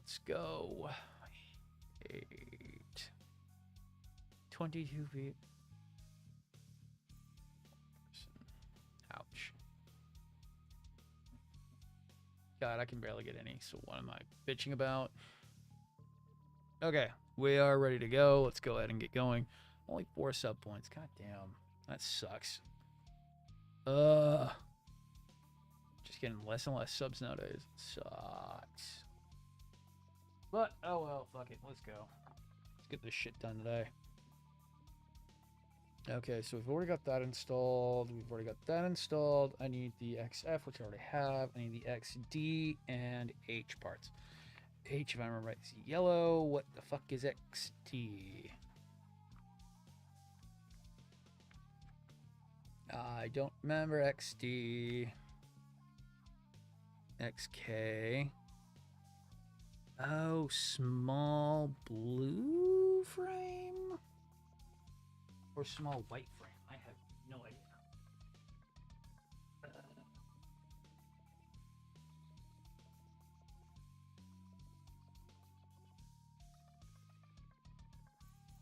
Let's go. 8. 22 feet. Ouch. God, I can barely get any, so what am I bitching about? Okay, we are ready to go. Let's go ahead and get going. Only 4 sub points. God damn. That sucks. Just getting less and less subs nowadays. It sucks. But, oh well, fuck it. Let's go. Let's get this shit done today. Okay, so we've already got that installed. I need the XF, which I already have. I need the XD and H parts. H, if I remember right, is yellow. What the fuck is XT? I don't remember XD. XK. Oh, small blue frame? Or small white frame? I have no idea.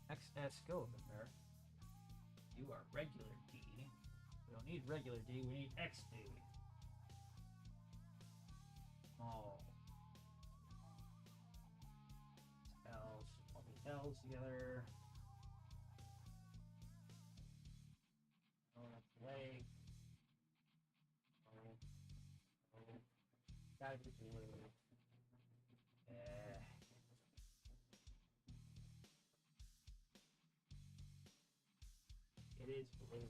XS, go over there. You are regular D. We don't need regular D, we need XD. Small. L's, all the L's together. Oh, that's leg. Oh. Gotta be blue. It is blue.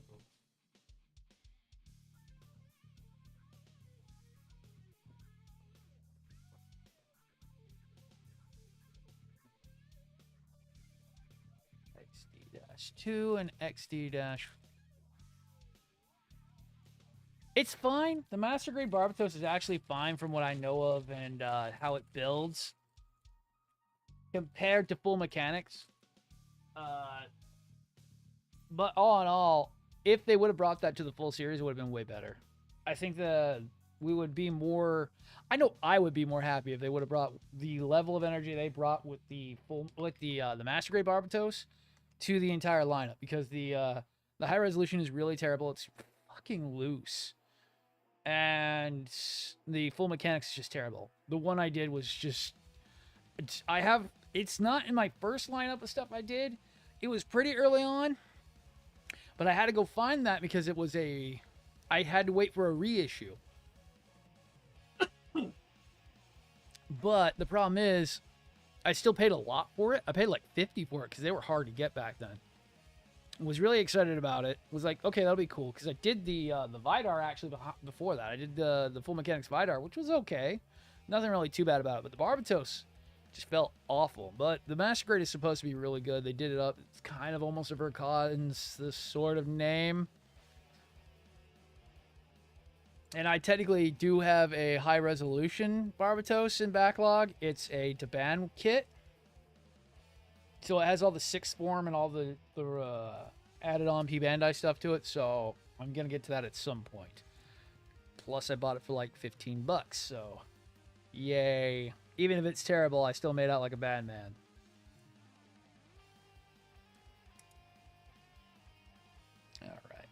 XD-2 and XD-. It's fine. The Master Grade Barbatos is actually fine from what I know of and how it builds compared to full mechanics. But all in all, if they would have brought that to the full series, it would have been way better. I think we would be more. I know I would be more happy if they would have brought the level of energy they brought with the Master Grade Barbatos to the entire lineup, because the high resolution is really terrible. It's fucking loose. And the full mechanics is just terrible. The one I did was just... It's not in my first lineup of stuff I did. It was pretty early on. But I had to go find that because it was I had to wait for a reissue. But the problem is, I still paid a lot for it. I paid like $50 for it because they were hard to get back then. Was really excited about it. Was like, okay, that'll be cool, because I did the Vidar actually before that. I did the full mechanics Vidar, which was okay. Nothing really too bad about it. But the Barbatos just felt awful. But the Master Grade is supposed to be really good. They did it up. It's kind of almost a Verkans, this sort of name. And I technically do have a high resolution Barbatos in backlog. It's a Taban kit. So it has all the 6th form and all the added on P Bandai stuff to it. So I'm going to get to that at some point. Plus I bought it for like $15. So yay. Even if it's terrible, I still made out like a bad man. All right.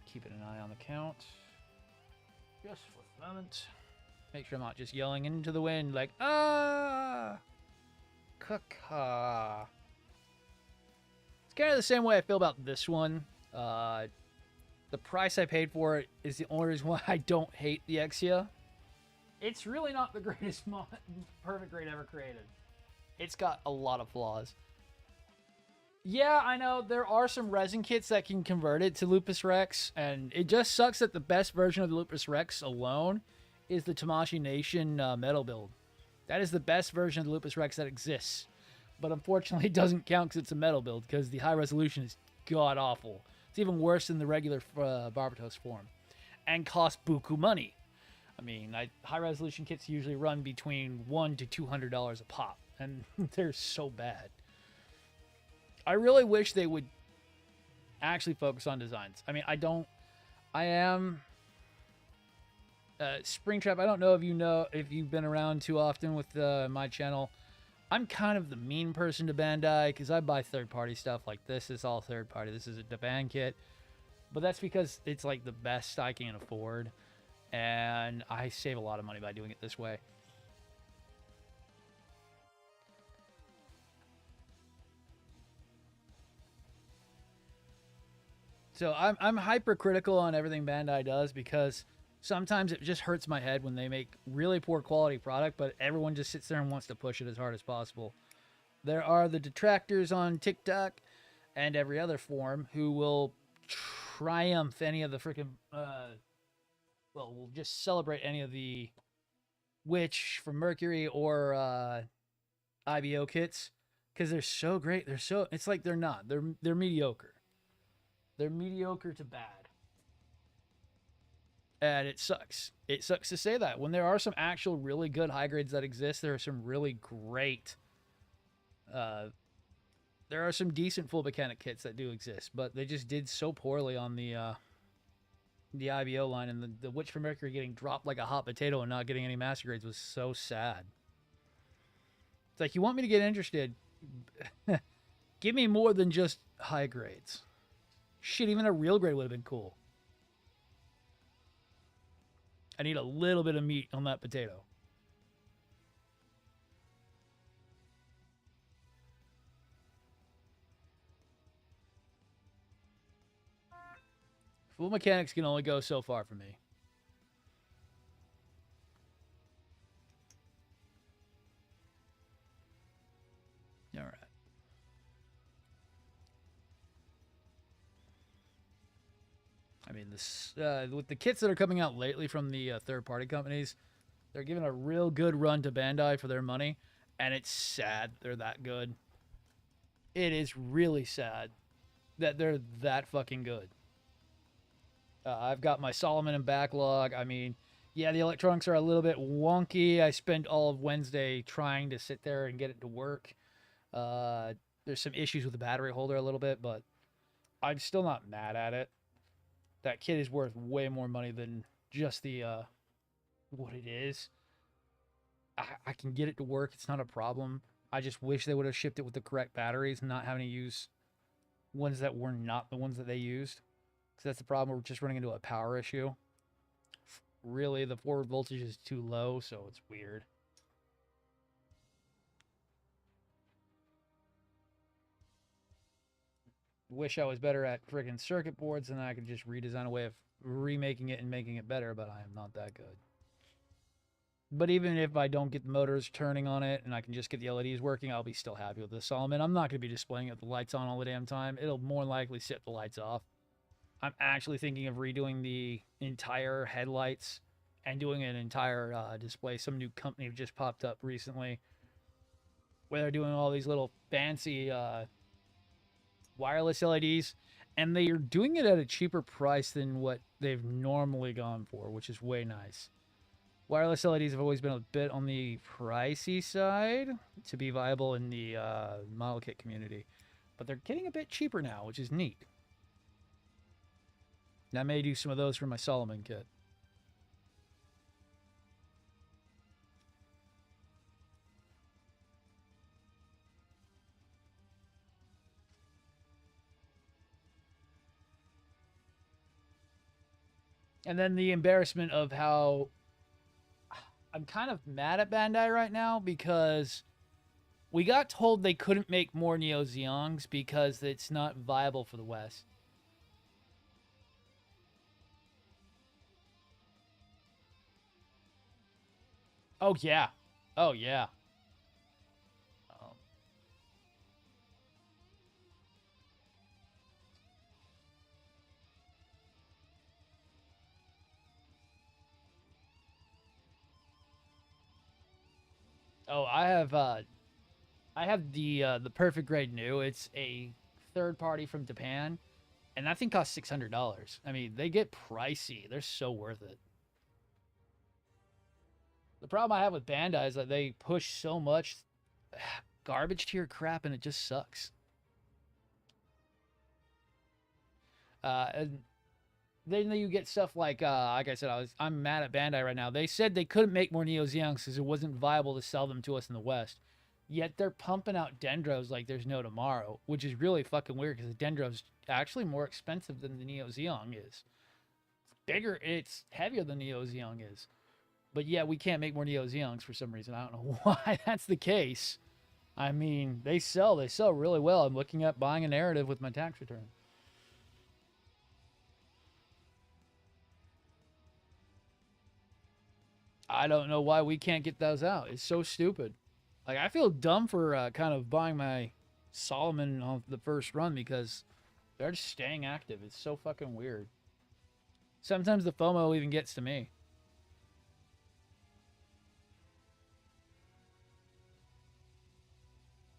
Keeping an eye on the count. Just for the moment. Make sure I'm not just yelling into the wind like, ah! Caca. It's kind of the same way I feel about this one. The price I paid for it is the only reason why I don't hate the Exia. It's really not the greatest perfect grade ever created. It's got a lot of flaws. Yeah, I know there are some resin kits that can convert it to Lupus Rex, and it just sucks that the best version of the Lupus Rex alone is the Tamashii Nation metal build. That is the best version of the Lupus Rex that exists. But unfortunately, it doesn't count because it's a metal build, because the high resolution is god-awful. It's even worse than the regular Barbatos form. And costs buku money. I mean, high-resolution kits usually run between $100 to $200 a pop. And they're so bad. I really wish they would actually focus on designs. I mean, I am... Springtrap, I don't know if you've been around too often with my channel. I'm kind of the mean person to Bandai because I buy third-party stuff. Like, this is all third-party. This is a Japan kit. But that's because it's like the best I can afford. And I save a lot of money by doing it this way. So I'm hypercritical on everything Bandai does because sometimes it just hurts my head when they make really poor quality product, but everyone just sits there and wants to push it as hard as possible. There are the detractors on TikTok and every other forum who will triumph any of the freaking well, will just celebrate any of the Witch from Mercury or IBO kits because they're so great. They're so, it's like they're not. They're mediocre. They're mediocre to bad. And it sucks. It sucks to say that. When there are some actual really good high grades that exist, there are some really great there are some decent full mechanic kits that do exist, but they just did so poorly on the IBO line, and the Witch from Mercury getting dropped like a hot potato and not getting any master grades was so sad. It's like, you want me to get interested? Give me more than just high grades. Shit, even a real grade would have been cool. I need a little bit of meat on that potato. Full mechanics can only go so far for me. All right. I mean, this with the kits that are coming out lately from the third-party companies, they're giving a real good run to Bandai for their money, and it's sad they're that good. It is really sad that they're that fucking good. I've got my Solomon in backlog. I mean, yeah, the electronics are a little bit wonky. I spent all of Wednesday trying to sit there and get it to work. There's some issues with the battery holder a little bit, but I'm still not mad at it. That kit is worth way more money than just the what it is. I can get it to work. It's not a problem. I just wish they would have shipped it with the correct batteries and not having to use ones that were not the ones that they used. Because that's the problem. We're just running into a power issue. Really, the forward voltage is too low, so it's weird. Wish I was better at friggin' circuit boards and I could just redesign a way of remaking it and making it better, but I am not that good. But even if I don't get the motors turning on it and I can just get the LEDs working, I'll be still happy with the Solomon. I'm not going to be displaying it with the lights on all the damn time. It'll more likely set the lights off. I'm actually thinking of redoing the entire headlights and doing an entire display. Some new company just popped up recently where they're doing all these little fancy wireless LEDs, and they are doing it at a cheaper price than what they've normally gone for, which is way nice. Wireless LEDs have always been a bit on the pricey side to be viable in the model kit community, but they're getting a bit cheaper now, which is neat. And I may do some of those for my Solomon kit. And then the embarrassment of how I'm kind of mad at Bandai right now because we got told they couldn't make more Neo Zeongs because it's not viable for the West. Oh, yeah. Oh, yeah. Um, oh, I have the perfect grade new. It's a third party from Japan, and that thing costs $600. I mean, they get pricey. They're so worth it. The problem I have with Bandai is that they push so much garbage tier crap, and it just sucks. And then you get stuff like I said, I'm mad at Bandai right now. They said they couldn't make more Neo Zeons because it wasn't viable to sell them to us in the West. Yet they're pumping out Dendros like there's no tomorrow, which is really fucking weird because the Dendro's actually more expensive than the Neo Zeon is. It's bigger, it's heavier than Neo Zeon is. But yeah, we can't make more Neo Zeons for some reason. I don't know why that's the case. I mean, they sell really well. I'm looking at buying a narrative with my tax return. I don't know why we can't get those out. It's so stupid. Like, I feel dumb for kind of buying my Solomon on the first run because they're just staying active. It's so fucking weird. Sometimes the FOMO even gets to me.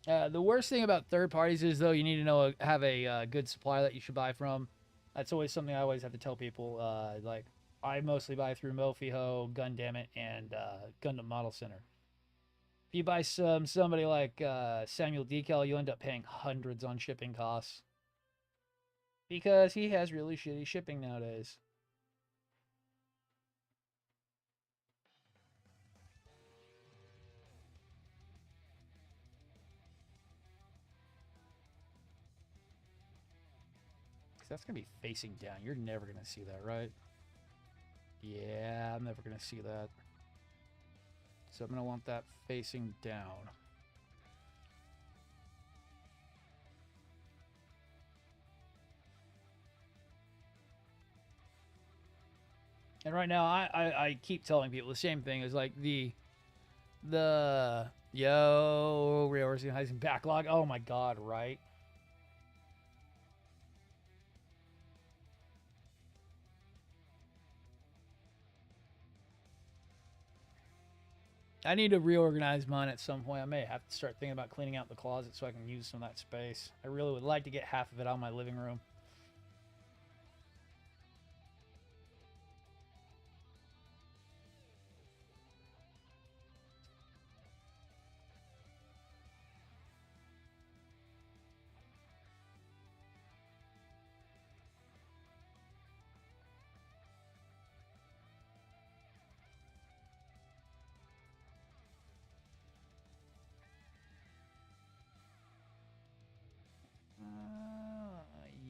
The worst thing about third parties is, though, you need to know have a good supplier that you should buy from. That's always something I always have to tell people. Like, I mostly buy through Mofiho, Gundamit, and Gundam Model Center. If you buy somebody like Samuel Decal, you end up paying hundreds on shipping costs because he has really shitty shipping nowadays. That's gonna be facing down. You're never gonna see that, right? Yeah, I'm never gonna see that. So I'm gonna want that facing down. And right now, I keep telling people the same thing. Is like the reorganizing backlog. Oh my god, right? I need to reorganize mine at some point. I may have to start thinking about cleaning out the closet so I can use some of that space. I really would like to get half of it out of my living room.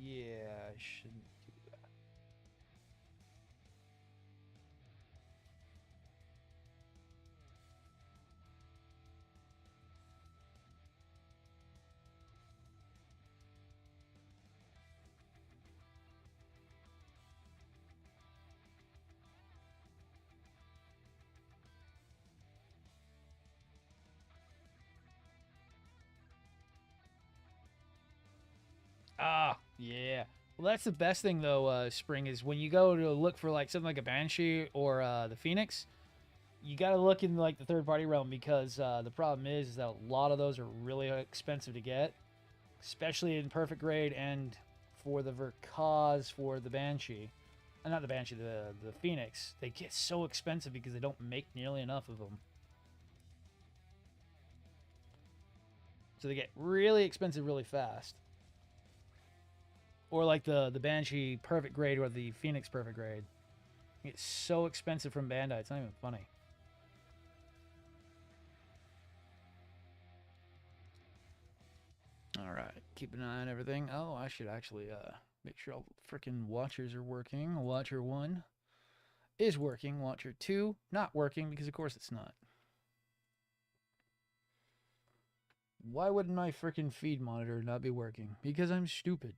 Yeah, I shouldn't do that. Ah, yeah. Well, that's the best thing though. Spring is when you go to look for like something like a Banshee or the Phoenix. You got to look in like the third party realm because the problem is that a lot of those are really expensive to get, especially in perfect grade and for the Verkaz for the Banshee. Not the Banshee, the Phoenix. They get so expensive because they don't make nearly enough of them. So they get really expensive really fast. Or like the Banshee perfect grade or the Phoenix perfect grade. It's so expensive from Bandai, it's not even funny. Alright, keep an eye on everything. Oh, I should actually make sure all the freaking watchers are working. Watcher 1 is working. Watcher 2 not working because of course it's not. Why wouldn't my freaking feed monitor not be working? Because I'm stupid.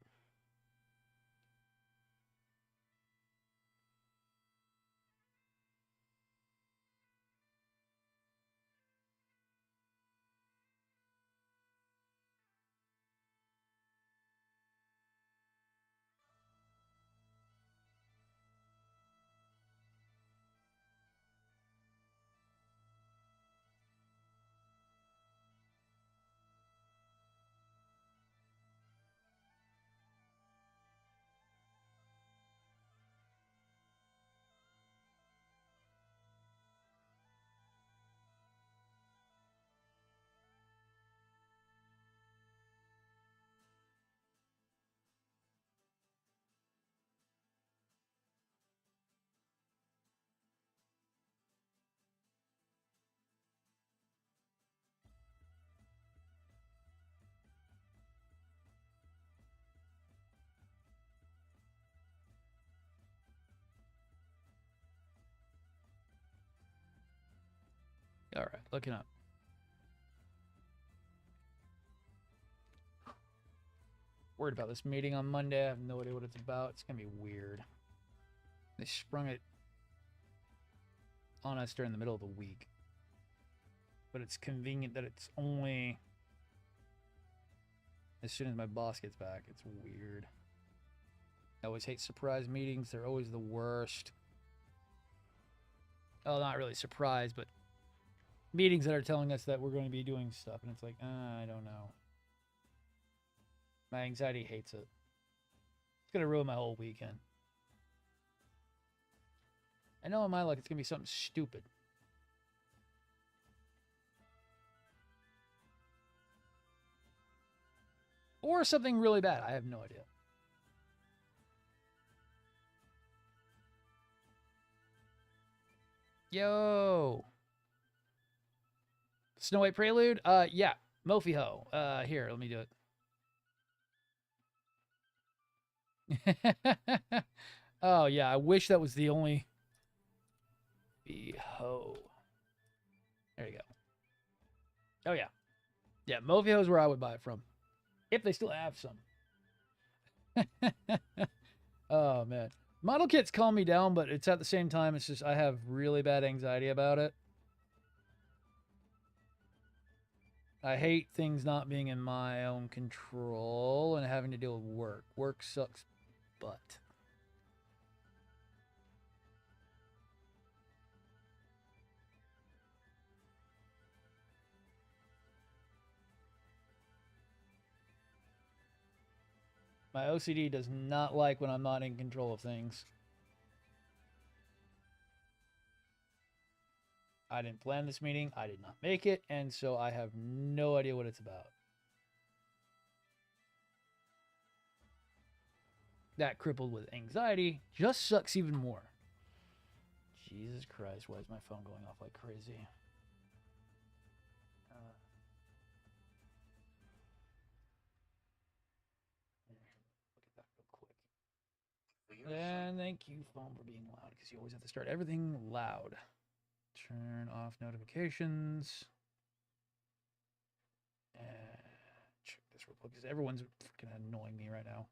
All right, looking up. Worried about this meeting on Monday. I have no idea what it's about. It's gonna be weird. They sprung it on us during the middle of the week, but it's convenient that it's only as soon as my boss gets back. It's weird. I always hate surprise meetings. They're always the worst. Oh, not really surprise, but meetings that are telling us that we're going to be doing stuff, and it's like, I don't know. My anxiety hates it. It's going to ruin my whole weekend. I know in my luck it's going to be something stupid. Or something really bad. I have no idea. Yo. Snow White Prelude? Yeah. Mofi Ho. Here, let me do it. Oh, yeah. I wish that was the only... Ho. There you go. Oh, yeah. Yeah, Mofi Ho is where I would buy it from. If they still have some. Oh, man. Model kits calm me down, but it's at the same time, it's just I have really bad anxiety about it. I hate things not being in my own control and having to deal with work. Work sucks butt. My OCD does not like when I'm not in control of things. I didn't plan this meeting. I did not make it, and so I have no idea what it's about. That crippled with anxiety just sucks even more. Jesus Christ, why is my phone going off like crazy? Look at that real quick. And thank you, phone, for being loud, because you always have to start everything loud. Turn off notifications. Check this real quick, because everyone's freaking annoying me right now.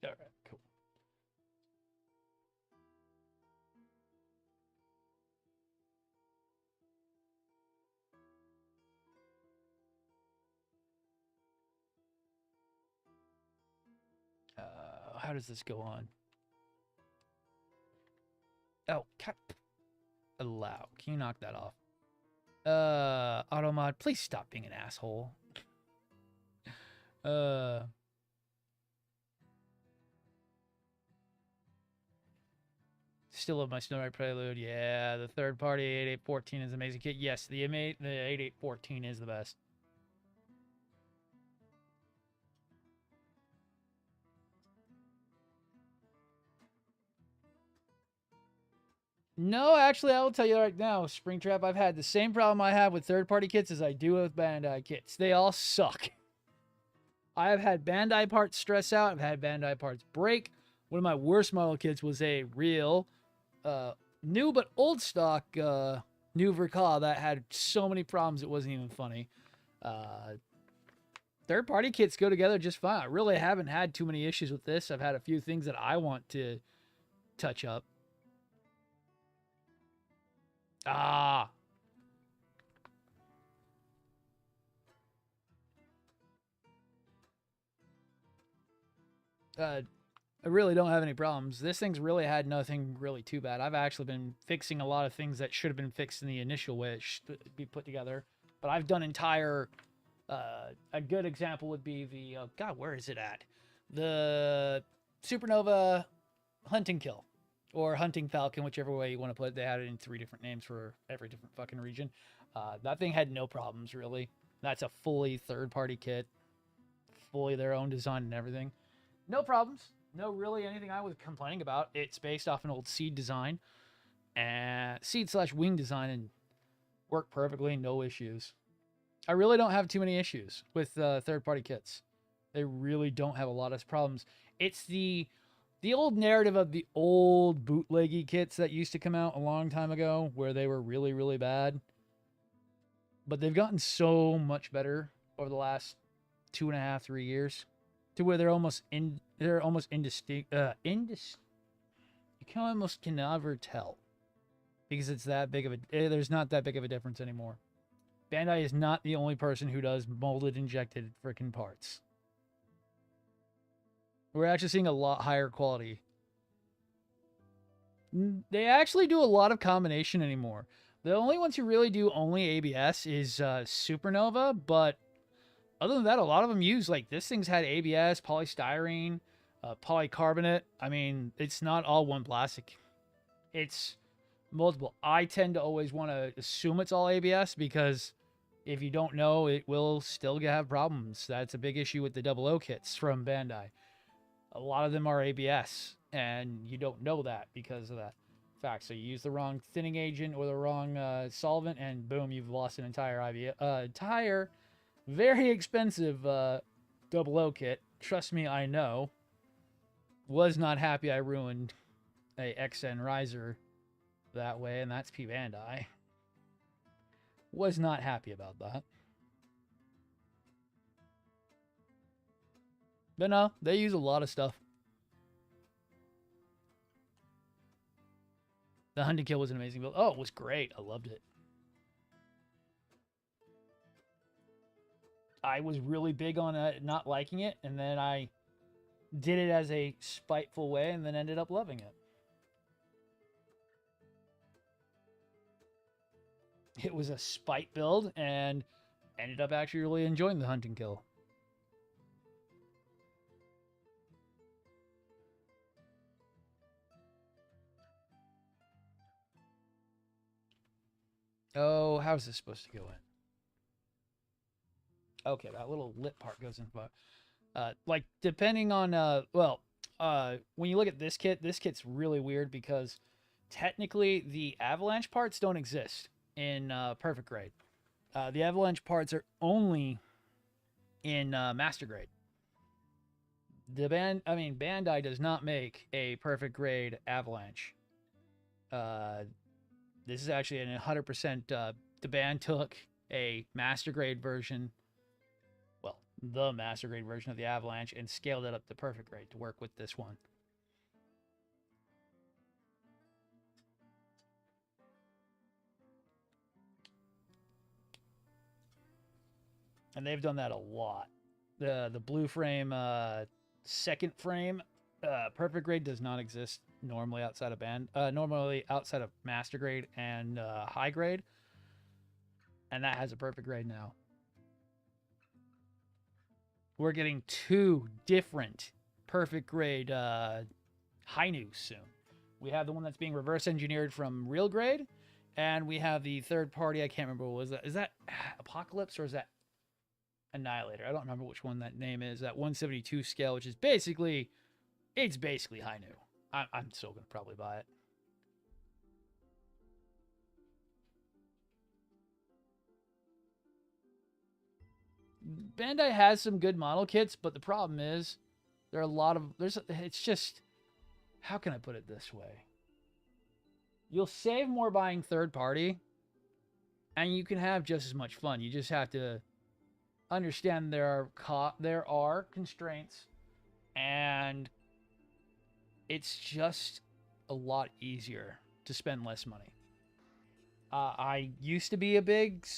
All right, cool. How does this go on? Oh, allow. Can you knock that off? Automod, please stop being an asshole. Still love my Snow White Prelude. Yeah, the third party 8814 is an amazing kit. Yes, the 8814 is the best. No, actually, I will tell you right now, Springtrap, I've had the same problem I have with third-party kits as I do with Bandai kits. They all suck. I have had Bandai parts stress out. I've had Bandai parts break. One of my worst model kits was a real, new but old stock, new Verka that had so many problems it wasn't even funny. Third-party kits go together just fine. I really haven't had too many issues with this. I've had a few things that I want to touch up. Ah. I really don't have any problems. This thing's really had nothing really too bad. I've actually been fixing a lot of things that should have been fixed in the initial way it should be put together. But I've done entire... a good example would be the... God, where is it at? The Supernova Hunting Kill. Or Hunting Falcon, whichever way you want to put it. They had it in 3 different names for every different fucking region. That thing had no problems, really. That's a fully third-party kit. Fully their own design and everything. No problems. No, really anything I was complaining about. It's based off an old seed design and seed slash wing design and worked perfectly, no issues. I really don't have too many issues with third party kits. They really don't have a lot of problems. It's the old narrative of the old bootleggy kits that used to come out a long time ago where they were really, really bad. But they've gotten so much better over the last 2.5, 3 years to where they're almost indistinct. You can almost can never tell because it's that big of a. There's not that big of a difference anymore. Bandai is not the only person who does molded injected freaking parts. We're actually seeing a lot higher quality. They actually do a lot of combination anymore. The only ones who really do only ABS is Supernova, but other than that, a lot of them use, like, this thing's had ABS, polystyrene, polycarbonate. I mean, it's not all one plastic. It's multiple. I tend to always want to assume it's all ABS because if you don't know, it will still have problems. That's a big issue with the 00 kits from Bandai. A lot of them are ABS, and you don't know that because of that fact. So you use the wrong thinning agent or the wrong solvent, and boom, you've lost an entire very expensive 00 kit. Trust me, I know. Was not happy I ruined a XN riser that way, and that's P Bandai. Was not happy about that. But no, they use a lot of stuff. The Hunting Kill was an amazing build. Oh, it was great. I loved it. I was really big on not liking it, and then I did it as a spiteful way, and then ended up loving it. It was a spite build, and ended up actually really enjoying the Hunting Kill. Oh, how is this supposed to go in? Okay, that little lip part goes in. Like, depending on, when you look at this kit's really weird because technically the avalanche parts don't exist in perfect grade. The avalanche parts are only in master grade. Bandai does not make a perfect grade avalanche. This is actually an 100%. The band took a master grade version, well, the master grade version of the avalanche, and scaled it up to perfect grade to work with this one. And they've done that a lot. The blue frame, second frame, perfect grade does not exist normally outside of master grade and high grade, and that has a perfect grade now. We're getting 2 different perfect grade high news soon. We have the one that's being reverse engineered from real grade, and we have the third party. I can't remember what was that. Is that Apocalypse or is that Annihilator? I don't remember which one that name is. That 172 scale, which is basically high new. I'm still gonna probably buy it. Bandai has some good model kits, but the problem is there are a lot of it's just, how can I put it this way? You'll save more buying third party, and you can have just as much fun. You just have to understand there are constraints, and it's just a lot easier to spend less money. I used to be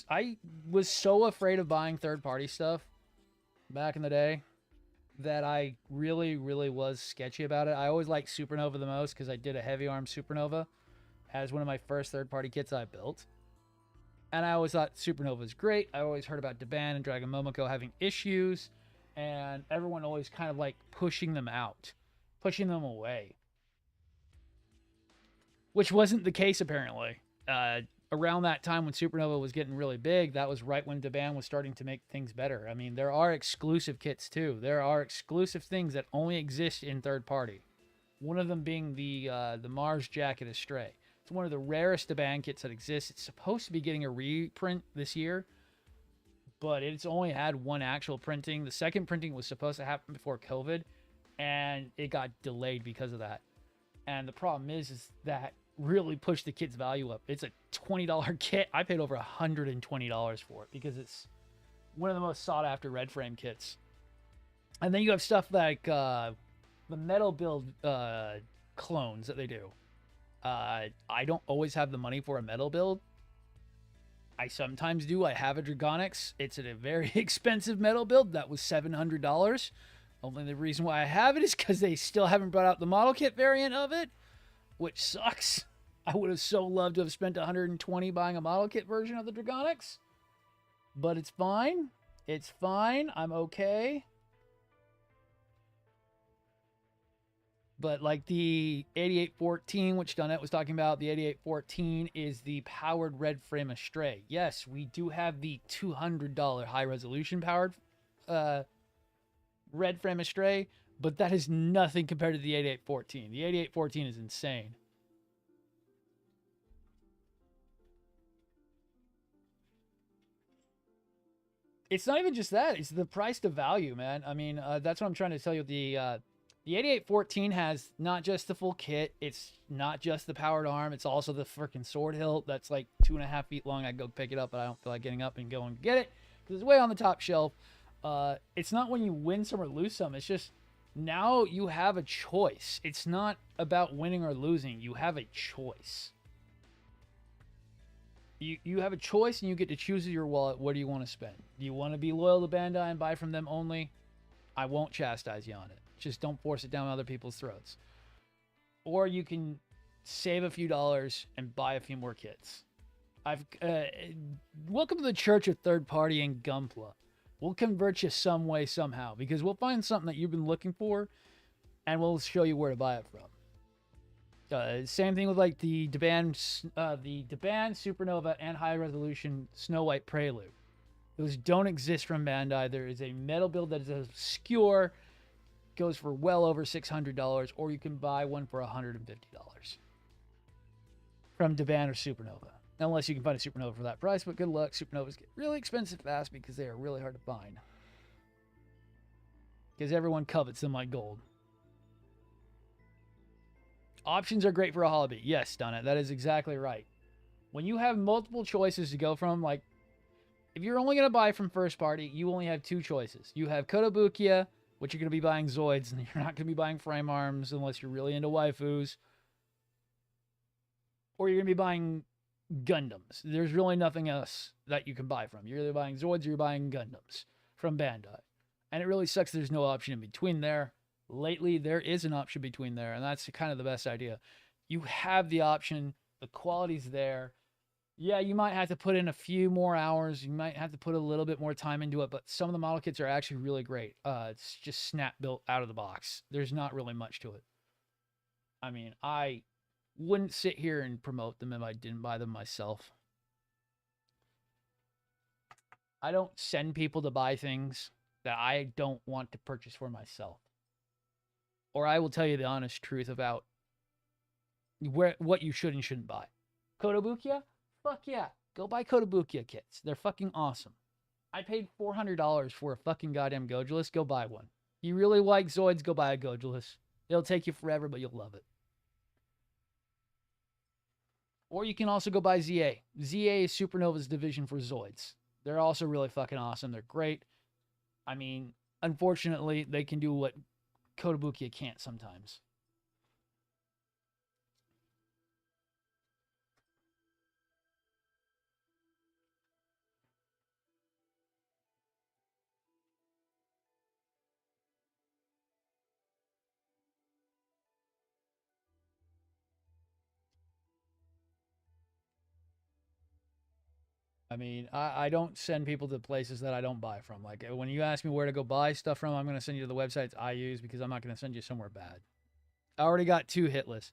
I was so afraid of buying third-party stuff back in the day that I really, really was sketchy about it. I always liked Supernova the most because I did a heavy arm Supernova as one of my first third-party kits I built. And I always thought Supernova was great. I always heard about Daban and Dragon Momoko having issues, and everyone always kind of like pushing them out, pushing them away. Which wasn't the case, apparently. around that time when Supernova was getting really big, that was right when Deban was starting to make things better. I mean, there are exclusive kits too. There are exclusive things that only exist in third party. One of them being the Mars Jacket Astray. It's one of the rarest Deban kits that exists. It's supposed to be getting a reprint this year, but it's only had one actual printing. The second printing was supposed to happen before COVID, and it got delayed because of that. And the problem is that really pushed the kit's value up. It's a $20 kit. I paid over $120 for it because it's one of the most sought after red frame kits. And then you have stuff like the metal build clones that they do. I don't always have the money for a metal build. I sometimes do. I have a Dragonics. It's a very expensive metal build. That was $700. Only the reason why I have it is because they still haven't brought out the model kit variant of it, which sucks. I would have so loved to have spent $120 buying a model kit version of the Dragonics. But it's fine. It's fine. I'm okay. But like the 8814, which Donette was talking about, the 8814 is the powered red frame Astray. Yes, we do have the $200 high resolution powered red frame Astray, but that is nothing compared to the 8814. The 8814 is insane. It's not even just that. It's the price to value, man. I mean, that's what I'm trying to tell you. The 8814 has not just the full kit. It's not just the powered arm. It's also the freaking sword hilt that's like 2.5 feet long. I'd go pick it up, but I don't feel like getting up and going and get it because it's way on the top shelf. It's not when you win some or lose some. It's just now you have a choice. It's not about winning or losing. You have a choice. You have a choice and you get to choose your wallet. What do you want to spend? Do you want to be loyal to Bandai and buy from them only? I won't chastise you on it. Just don't force it down other people's throats. Or you can save a few dollars and buy a few more kits. Welcome to the Church of Third Party and Gunpla. We'll convert you some way, somehow, because we'll find something that you've been looking for and we'll show you where to buy it from. Same thing with like the Deban Supernova and high resolution Snow White Prelude. Those don't exist from Bandai. There is a metal build that is obscure, goes for well over $600, or you can buy one for $150 from Deban or Supernova. Unless you can find a Supernova for that price, but good luck. Supernovas get really expensive fast because they are really hard to find. Because everyone covets them like gold. Options are great for a hobby. Yes, Donna, that is exactly right. When you have multiple choices to go from, like, if you're only going to buy from first party, you only have two choices. You have Kotobukiya, which you're going to be buying Zoids, and you're not going to be buying frame arms unless you're really into waifus. Or you're going to be buying Gundams. There's really nothing else that you can buy from. You're either buying Zoids or you're buying Gundams from Bandai. And it really sucks there's no option in between there. Lately, there is an option between there, and that's kind of the best idea. You have the option. The quality's there. Yeah, you might have to put in a few more hours. You might have to put a little bit more time into it, but some of the model kits are actually really great. It's just snap built out of the box. There's not really much to it. I mean, I wouldn't sit here and promote them if I didn't buy them myself. I don't send people to buy things that I don't want to purchase for myself. Or I will tell you the honest truth about what you should and shouldn't buy. Kotobukiya? Fuck yeah. Go buy Kotobukiya kits. They're fucking awesome. I paid $400 for a fucking goddamn Gojulus. Go buy one. You really like Zoids? Go buy a Gojulus. It'll take you forever, but you'll love it. Or you can also go buy ZA. ZA is Supernova's division for Zoids. They're also really fucking awesome. They're great. I mean, unfortunately, they can do what Kotobukiya can't sometimes. I mean, I don't send people to places that I don't buy from. Like, when you ask me where to go buy stuff from, I'm going to send you to the websites I use because I'm not going to send you somewhere bad. I already got 2 hit lists.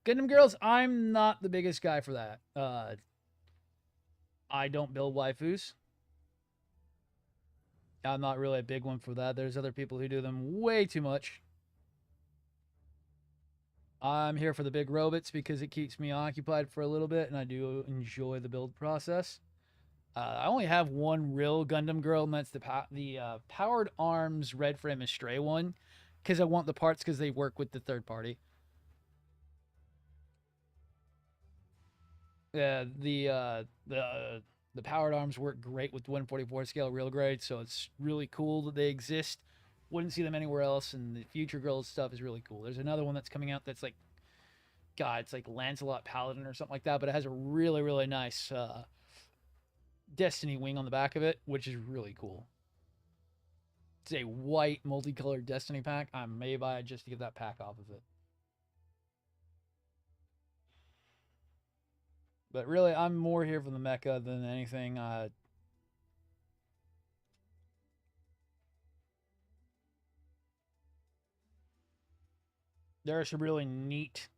Gundam Girls, I'm not the biggest guy for that. I don't build waifus. I'm not really a big one for that. There's other people who do them way too much. I'm here for the big robots because it keeps me occupied for a little bit, and I do enjoy the build process. I only have one real Gundam girl, and that's the Powered Arms Red Frame and Stray one, because I want the parts because they work with the third party. The Powered Arms work great with 144 scale real grade, so it's really cool that they exist. Wouldn't see them anywhere else, and the Future Girls stuff is really cool. There's another one that's coming out that's like, God, it's like Lancelot Paladin or something like that, but it has a really, really nice Destiny wing on the back of it, which is really cool. It's a white multicolored Destiny pack. I may buy it just to get that pack off of it. But really, I'm more here for the mecha than anything. There are some really neat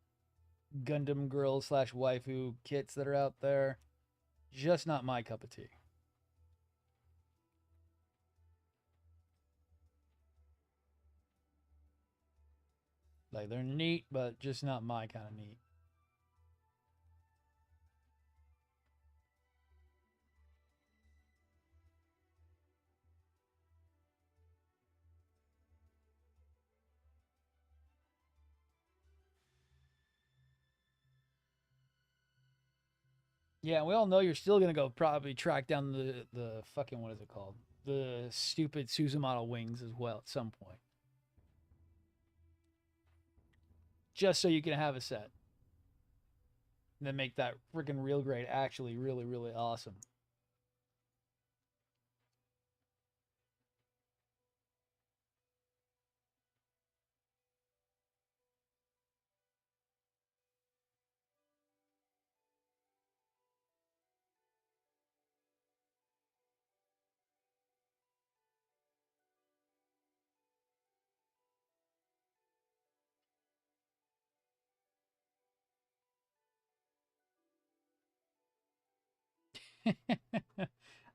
Gundam girl slash waifu kits that are out there. Just not my cup of tea. Like, they're neat, but just not my kind of neat. Yeah, we all know you're still gonna go probably track down the fucking, what is it called? The stupid Suzumato wings as well at some point. Just so you can have a set. And then make that freaking real grade actually really, really awesome.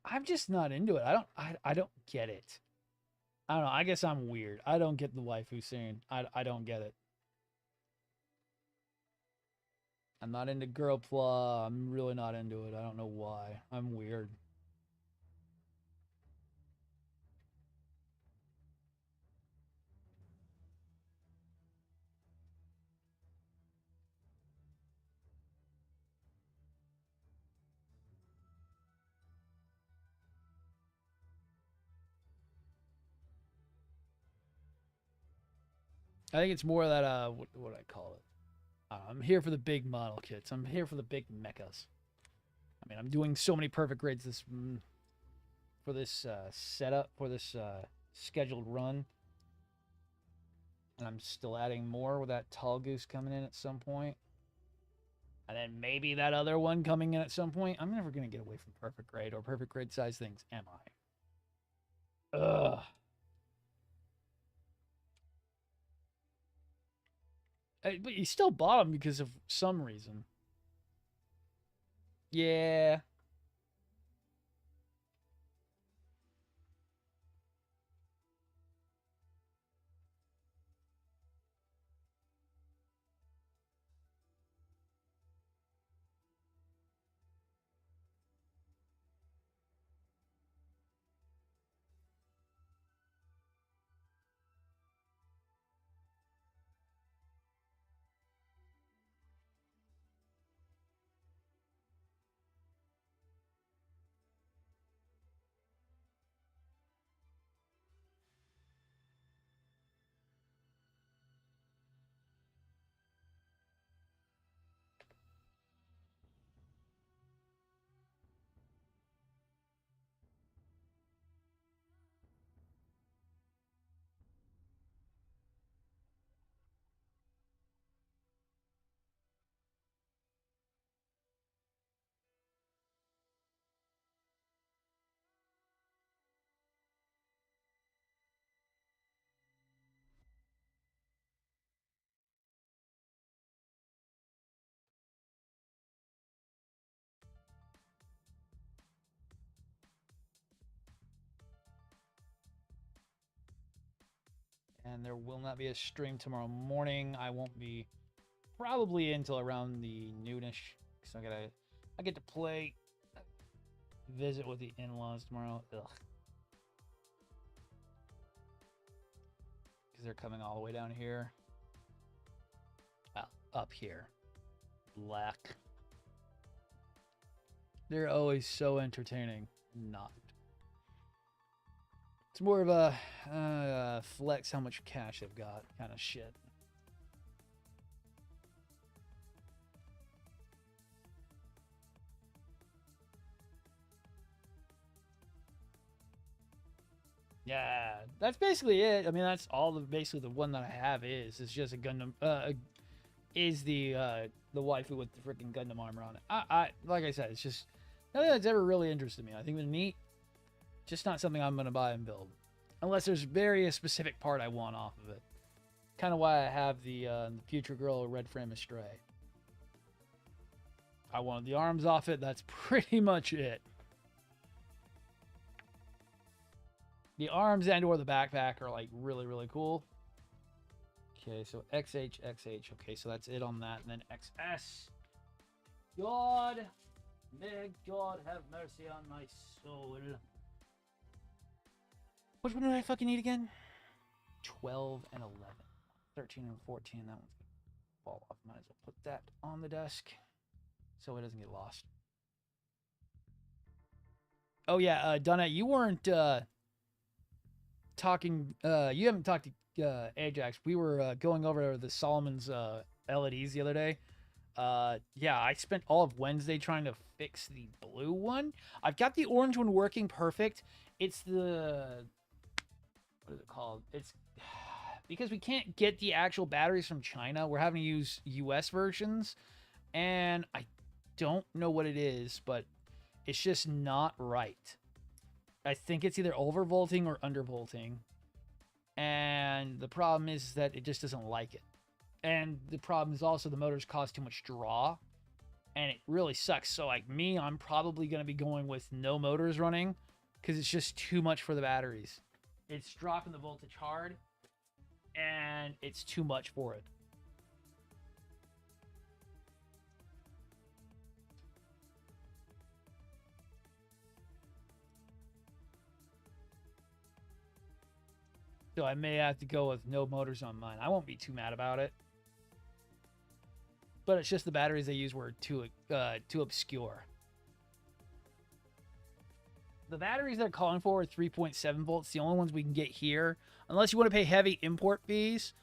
I'm just not into it. I don't get it. I don't know. I guess I'm weird. I don't get the waifu scene. I don't get it. I'm not into girl pla. I'm really not into it. I don't know why. I'm weird. I think it's more that what I call it. I'm here for the big model kits. I'm here for the big mechas. I mean, I'm doing so many perfect grades for this setup for this scheduled run, and I'm still adding more with that tall goose coming in at some point, and then maybe that other one coming in at some point. I'm never gonna get away from perfect grade or perfect grade size things, am I? Ugh. But you still bought them because of some reason. Yeah. And there will not be a stream tomorrow morning. I won't be probably until around the noonish. So I get to play, visit with the in-laws tomorrow. Ugh. Because they're coming all the way down here. Up here. Black. They're always so entertaining. Not. It's more of a flex how much cash they've got kind of shit. Yeah, that's basically it. I mean, that's all basically the one that I have is. It's just a Gundam. Is the waifu with the freaking Gundam armor on it. I like I said, it's just nothing that's ever really interested me. I think they're neat. Just not something I'm gonna buy and build, unless there's very specific part I want off of it. Kind of why I have the Future Girl Red Frame Astray. I wanted the arms off it. That's pretty much it. The arms and or the backpack are like really, really cool. Okay, so XH, XH. Okay, so that's it on that. And then XS. God, may God have mercy on my soul. Which one did I fucking need again? 12 and 11. 13 and 14. That one's going to fall off. Might as well put that on the desk so it doesn't get lost. Oh, yeah, Donna, you weren't talking. You haven't talked to Ajax. We were going over the Solomon's LEDs the other day. Yeah, I spent all of Wednesday trying to fix the blue one. I've got the orange one working perfect. It's the... What is it called? It's... Because we can't get the actual batteries from China, we're having to use US versions. And I don't know what it is, but it's just not right. I think it's either overvolting or undervolting. And the problem is that it just doesn't like it. And the problem is also the motors cause too much draw. And it really sucks. So like me, I'm probably going to be going with no motors running because it's just too much for the batteries. It's dropping the voltage hard and it's too much for it. So I may have to go with no motors on mine. I won't be too mad about it. But it's just the batteries they use were too obscure. The batteries they're calling for are 3.7 volts. The only ones we can get here. Unless you want to pay heavy import fees,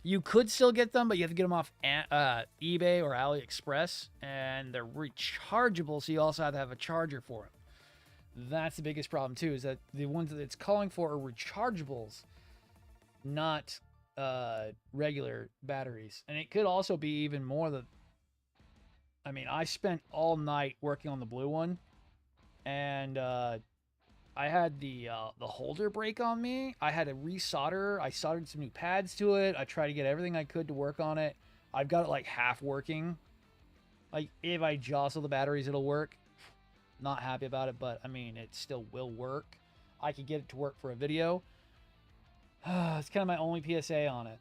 you could still get them, but you have to get them off eBay or AliExpress. And they're rechargeable, so you also have to have a charger for them. That's the biggest problem, too, is that the ones that it's calling for are rechargeables, not regular batteries. And it could also be even more that... I mean, I spent all night working on the blue one, and I had the holder break on me. I had to resolder. I soldered some new pads to it. I tried to get everything I could to work on it. I've got it like half working. Like if I jostle the batteries, it'll work. Not happy about it, but I mean, it still will work. I could get it to work for a video. It's kind of my only PSA on it.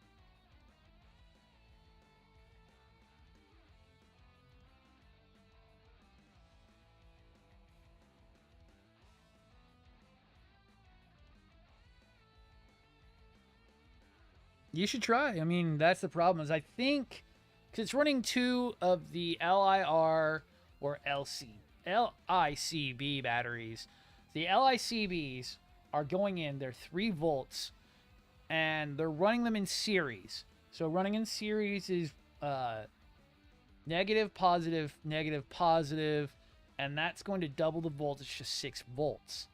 You should try. I mean, that's the problem. Is I think because it's running 2 of the LIR or LICB batteries. The LICBs are going in. They're 3 volts, and they're running them in series. So running in series is negative, positive, negative, positive, and that's going to double the voltage to 6 volts.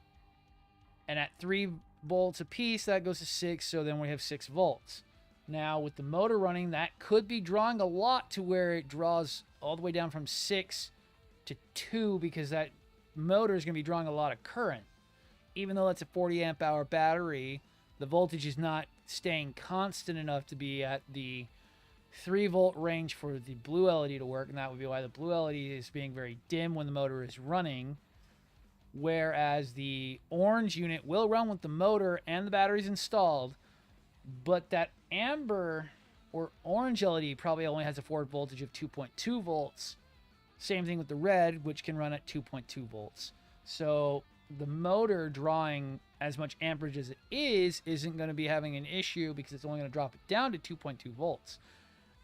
And at 3 volts a piece, that goes to 6, so then we have 6 volts. Now, with the motor running, that could be drawing a lot to where it draws all the way down from 6 to 2 because that motor is going to be drawing a lot of current. Even though that's a 40 amp hour battery, the voltage is not staying constant enough to be at the 3 volt range for the blue LED to work, and that would be why the blue LED is being very dim when the motor is running. Whereas the orange unit will run with the motor and the batteries installed, But that amber or orange LED probably only has a forward voltage of 2.2 volts. Same thing with the red, which can run at 2.2 volts. So the motor drawing as much amperage as it isn't going to be having an issue because it's only going to drop it down to 2.2 volts.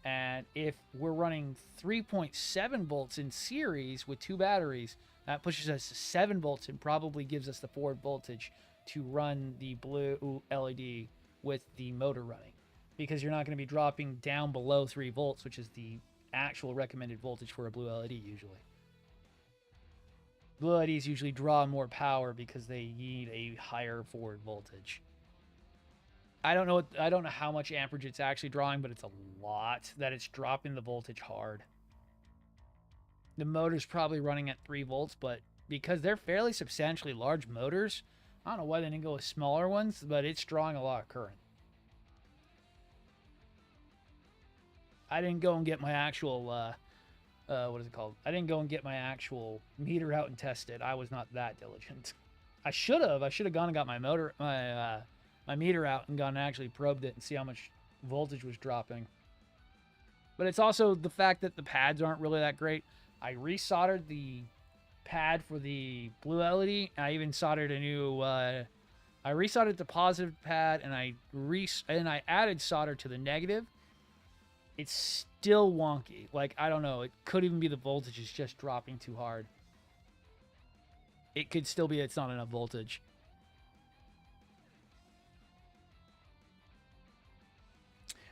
And if we're running 3.7 volts in series with two batteries, that pushes us to 7 volts and probably gives us the forward voltage to run the blue LED with the motor running. Because you're not going to be dropping down below 3 volts, which is the actual recommended voltage for a blue LED usually. Blue LEDs usually draw more power because they need a higher forward voltage. I don't know how much amperage it's actually drawing, but it's a lot that it's dropping the voltage hard. The motor's probably running at 3 volts, but because they're fairly substantially large motors, I don't know why they didn't go with smaller ones, but it's drawing a lot of current. I didn't go and get my actual, what is it called? I didn't go and get my actual meter out and test it. I was not that diligent. I should have. I should have gone and got my my meter out and gone and actually probed it and see how much voltage was dropping. But it's also the fact that the pads aren't really that great. I resoldered the pad for the blue LED. I even soldered a new, I resoldered the positive pad and I added solder to the negative. It's still wonky. Like, I don't know. It could even be the voltage is just dropping too hard. It could still be it's not enough voltage.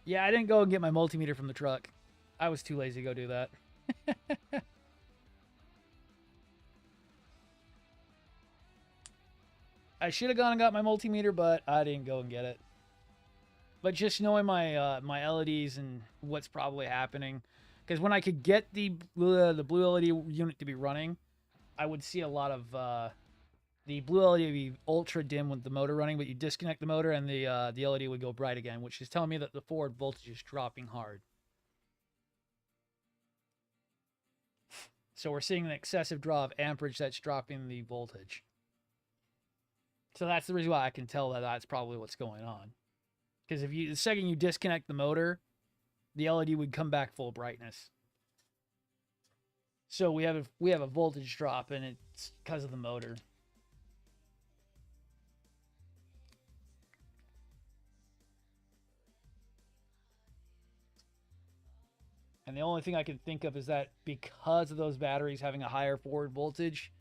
Yeah, I didn't go and get my multimeter from the truck. I was too lazy to go do that. I should have gone and got my multimeter, but I didn't go and get it. But just knowing my my LEDs and what's probably happening, because when I could get the blue LED unit to be running, I would see a lot of the blue LED would be ultra dim with the motor running, but you disconnect the motor and the LED would go bright again, which is telling me that the forward voltage is dropping hard. So we're seeing an excessive draw of amperage that's dropping the voltage. So that's the reason why I can tell that that's probably what's going on. Because if the second you disconnect the motor, the LED would come back full brightness. So we have a voltage drop, and it's because of the motor. And the only thing I can think of is that because of those batteries having a higher forward voltage,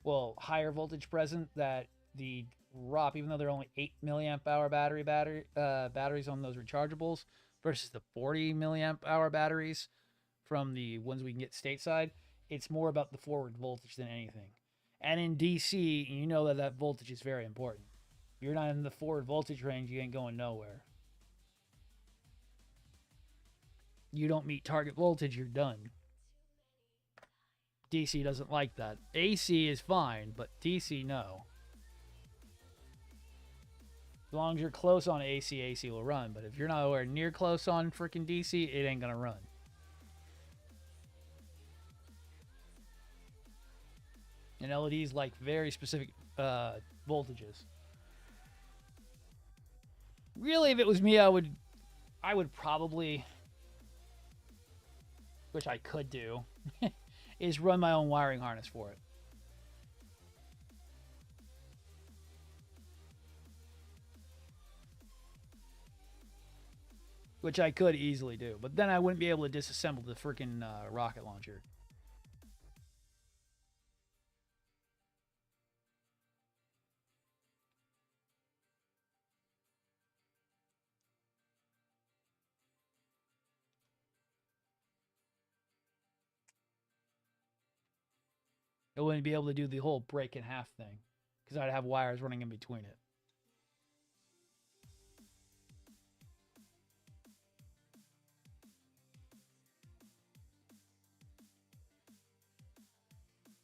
well, higher voltage present, that the drop, even though they're only 8 milliamp hour batteries on those rechargeables versus the 40 milliamp hour batteries from the ones we can get stateside, it's more about the forward voltage than anything. And in DC, you know that voltage is very important. If you're not in the forward voltage range, you ain't going nowhere. You don't meet target voltage, you're done. DC doesn't like that. AC is fine, but DC, no. As long as you're close on AC, AC will run. But if you're nowhere near close on freaking DC, it ain't gonna run. And LEDs like very specific voltages. Really, if it was me, I would probably, which I could do, is run my own wiring harness for it. Which I could easily do. But then I wouldn't be able to disassemble the freaking rocket launcher. I wouldn't be able to do the whole break in half thing. Because I'd have wires running in between it.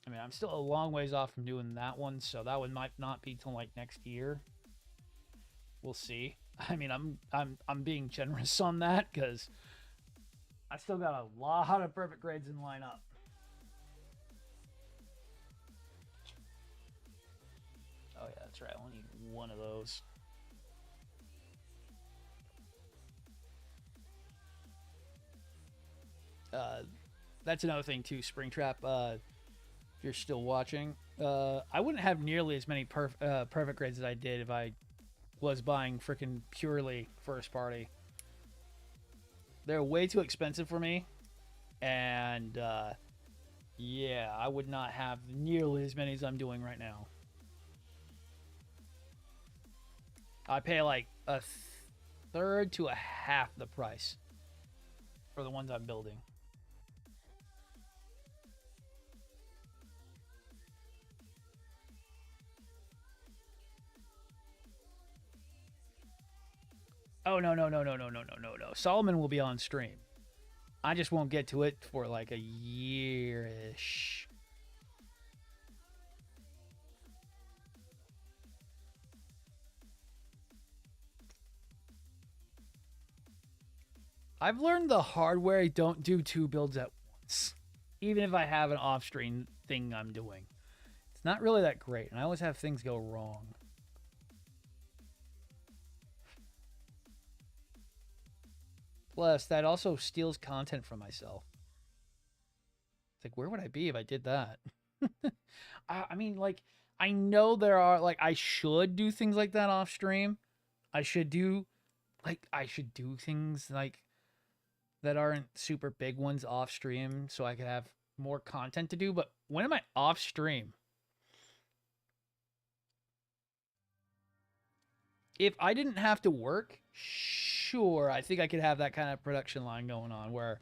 I mean, I'm still a long ways off from doing that one, so that one might not be till like next year. We'll see. I mean, I'm being generous on that because I still got a lot of perfect grades in line up. Oh yeah, that's right. I only need one of those. That's another thing too, Springtrap. If you're still watching, I wouldn't have nearly as many perfect grades as I did if I was buying freaking purely first party. They're way too expensive for me, and yeah, I would not have nearly as many as I'm doing right now. I pay like a third to a half the price for the ones I'm building. Oh, no, no, no, no, no, no, no, no, no. Solomon will be on stream. I just won't get to it for like a year-ish. I've learned the hard way, don't do 2 builds at once. Even if I have an off-stream thing I'm doing. It's not really that great, and I always have things go wrong. Plus, that also steals content from myself. It's like, where would I be if I did that? I mean, like, I know there are, like, I should do things like that off stream. I should do things like that aren't super big ones off stream so I could have more content to do. But when am I off stream? If I didn't have to work, sure, I think I could have that kind of production line going on where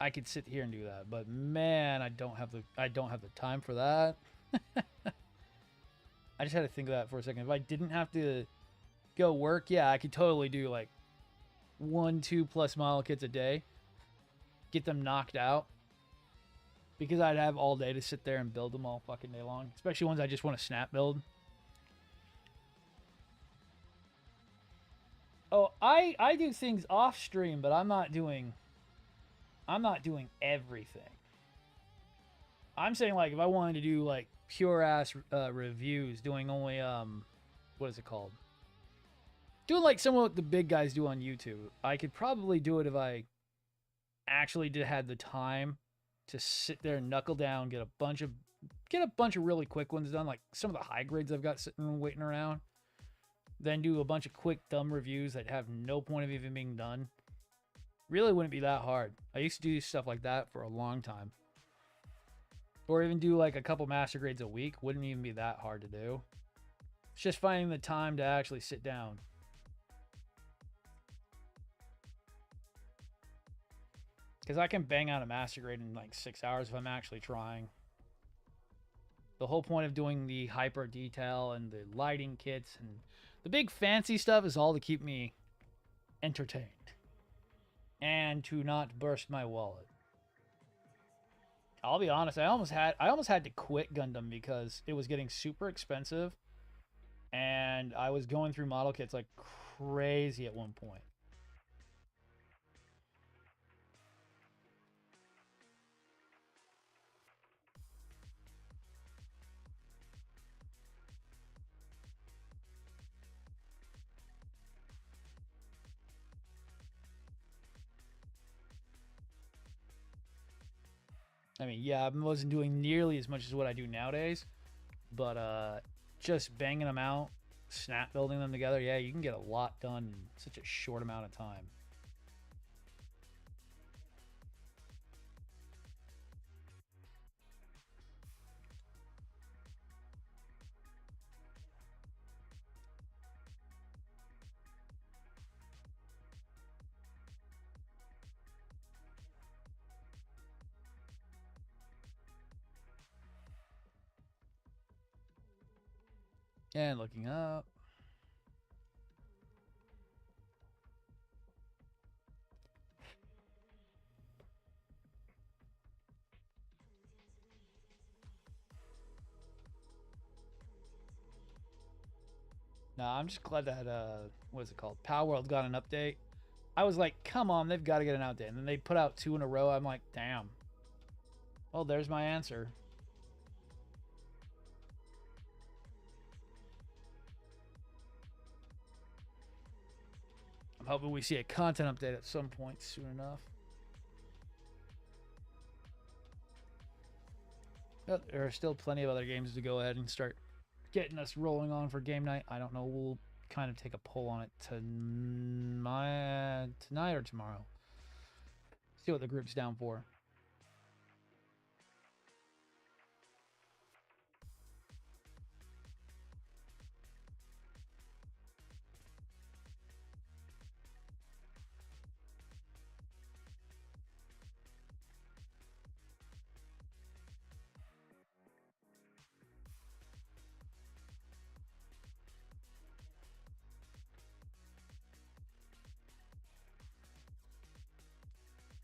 I could sit here and do that. But man, I don't have the time for that. I just had to think of that for a second. If I didn't have to go work, yeah, I could totally do like 1, 2+ model kits a day. Get them knocked out. Because I'd have all day to sit there and build them all fucking day long. Especially ones I just want to snap build. Oh, I do things off stream, but I'm not doing everything. I'm saying like if I wanted to do like pure ass reviews, doing only what is it called? Doing like some of what the big guys do on YouTube. I could probably do it if I actually had the time to sit there and knuckle down, get a bunch of really quick ones done, like some of the high grades I've got sitting and waiting around. Then do a bunch of quick dumb reviews that have no point of even being done. Really wouldn't be that hard. I used to do stuff like that for a long time. Or even do like a couple master grades a week. Wouldn't even be that hard to do. It's just finding the time to actually sit down. Because I can bang out a master grade in like 6 hours if I'm actually trying. The whole point of doing the hyper detail and the lighting kits and the big fancy stuff is all to keep me entertained. And to not burst my wallet. I'll be honest, I almost had to quit Gundam because it was getting super expensive. And I was going through model kits like crazy at one point. I mean, yeah, I wasn't doing nearly as much as what I do nowadays, but just banging them out, snap building them together, yeah, you can get a lot done in such a short amount of time. And looking up. No, I'm just glad that what is it called? Power World got an update. I was like, come on, they've got to get an update. And then they put out 2 in a row. I'm like, damn. Well, there's my answer. I'm hoping we see a content update at some point soon enough. There are still plenty of other games to go ahead and start getting us rolling on for game night. I don't know. We'll kind of take a poll on it tonight or tomorrow. See what the group's down for.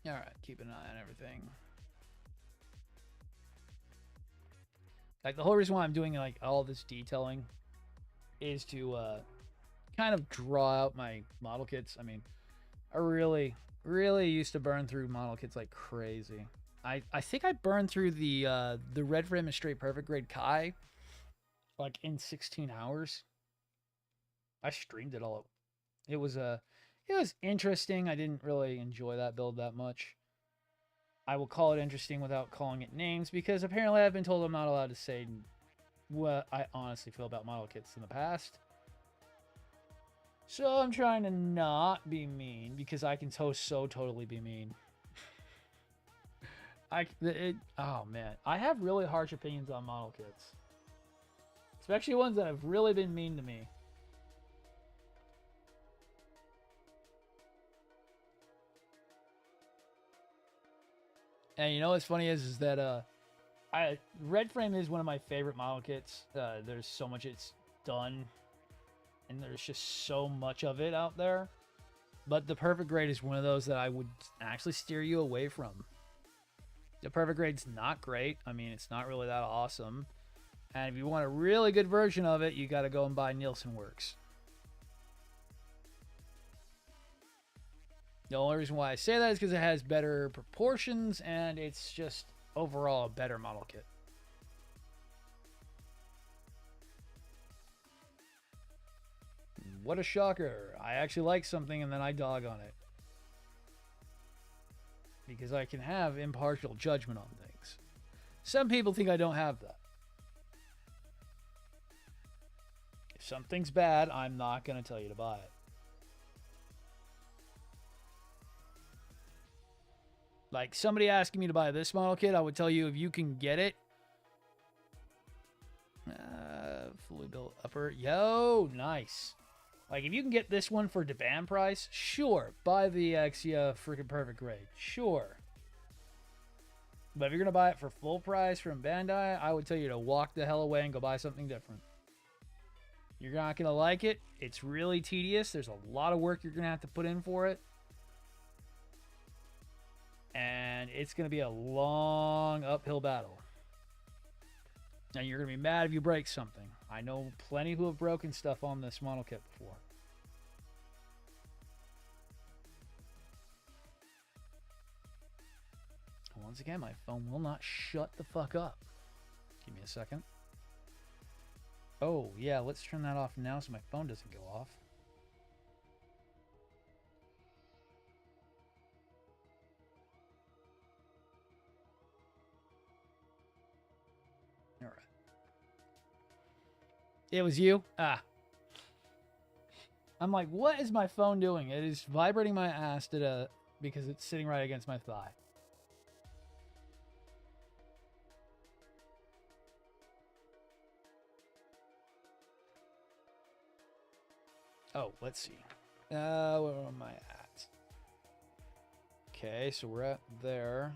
All right, keep an eye on everything. Like the whole reason why I'm doing like all this detailing is to kind of draw out my model kits. I mean, I really used to burn through model kits like crazy. I think I burned through the red frame and straight perfect grade Kai like in 16 hours. I streamed it all. It was interesting. I didn't really enjoy that build that much. I will call it interesting without calling it names because apparently I've been told I'm not allowed to say what I honestly feel about model kits in the past. So I'm trying to not be mean because I can so totally be mean. Oh man, I have really harsh opinions on model kits, especially ones that have really been mean to me. And you know what's funny is that Red Frame is one of my favorite model kits. There's so much it's done, and there's just so much of it out there. But the Perfect Grade is one of those that I would actually steer you away from. The Perfect Grade's not great. I mean, it's not really that awesome. And if you want a really good version of it, you got to go and buy Nielsen Works. The only reason why I say that is because it has better proportions and it's just overall a better model kit. What a shocker. I actually like something and then I dog on it. Because I can have impartial judgment on things. Some people think I don't have that. If something's bad, I'm not going to tell you to buy it. Like somebody asking me to buy this model kit, I would tell you if you can get it. Fully built upper. Yo, nice. Like if you can get this one for demand price, sure. Buy the Exia freaking Perfect Grade. Sure. But if you're going to buy it for full price from Bandai, I would tell you to walk the hell away and go buy something different. You're not going to like it. It's really tedious. There's a lot of work you're going to have to put in for it. And it's going to be a long uphill battle. And you're going to be mad if you break something. I know plenty who have broken stuff on this model kit before. Once again, my phone will not shut the fuck up. Give me a second. Oh, yeah, let's turn that off now so my phone doesn't go off. All right. It was you? Ah. I'm like, what is my phone doing? It is vibrating my ass because it's sitting right against my thigh. Oh, let's see. Where am I at? Okay, so we're at there.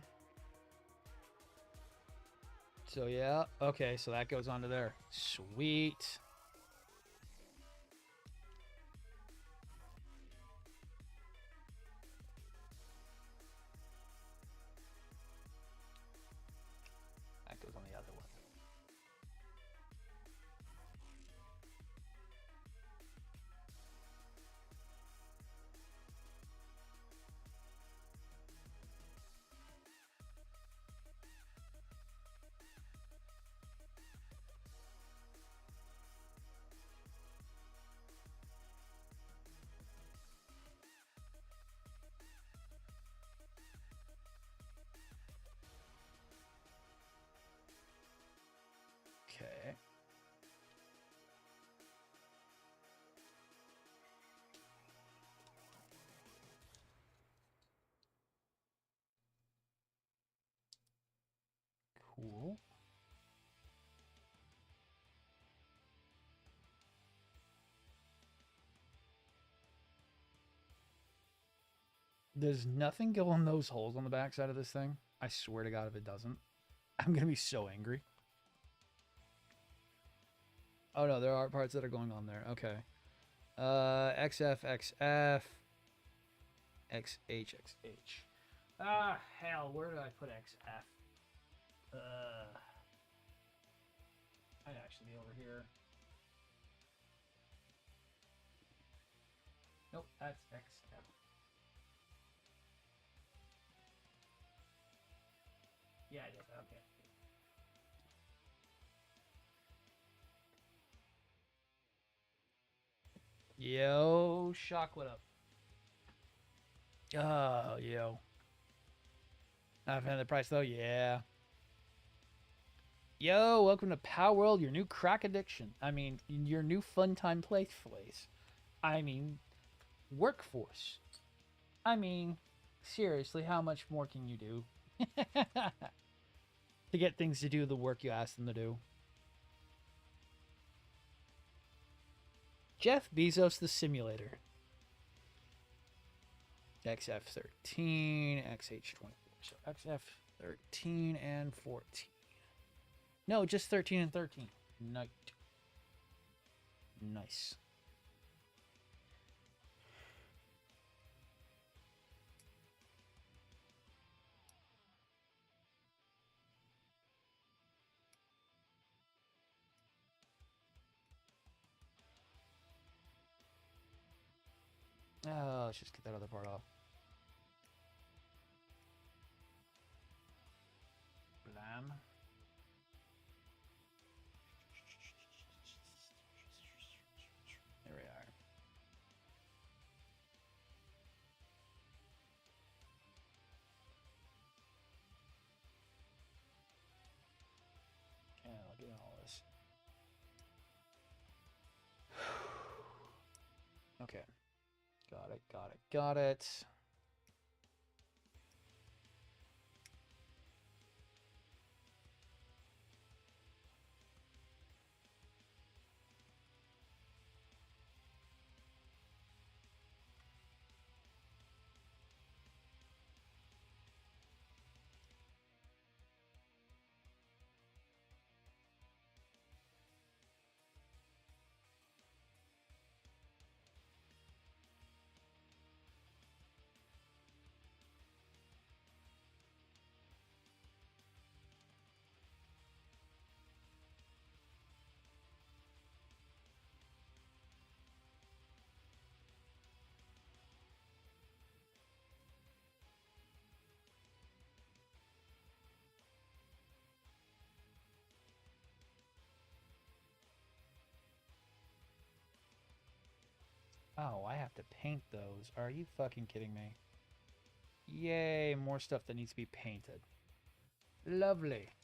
So yeah, okay, so that goes on to there. Sweet. That goes on the other one. Cool. Does nothing go in those holes on the backside of this thing? I swear to God if it doesn't. I'm going to be so angry. Oh no, there are parts that are going on there. Okay. XF, XF. XH, XH. Ah, hell, where did I put XF? I'd actually be over here. Nope, that's XF. Yeah, I did. Okay. Yo, Shock, what up? Oh, yo. Not fan of the price, though? Yeah. Yo, welcome to Power World, your new crack addiction. I mean, your new fun time place. I mean, workforce. I mean, seriously, how much more can you do? To get things to do the work you ask them to do. Jeff Bezos the Simulator. XF13, XH24. So XF13 and 14. No, just 13 and 13. Nice. Oh, let's just get that other part off. Blam. There we are. And I'll get all this. Okay. Got it. Oh, I have to paint those. Are you fucking kidding me? Yay, more stuff that needs to be painted. Lovely.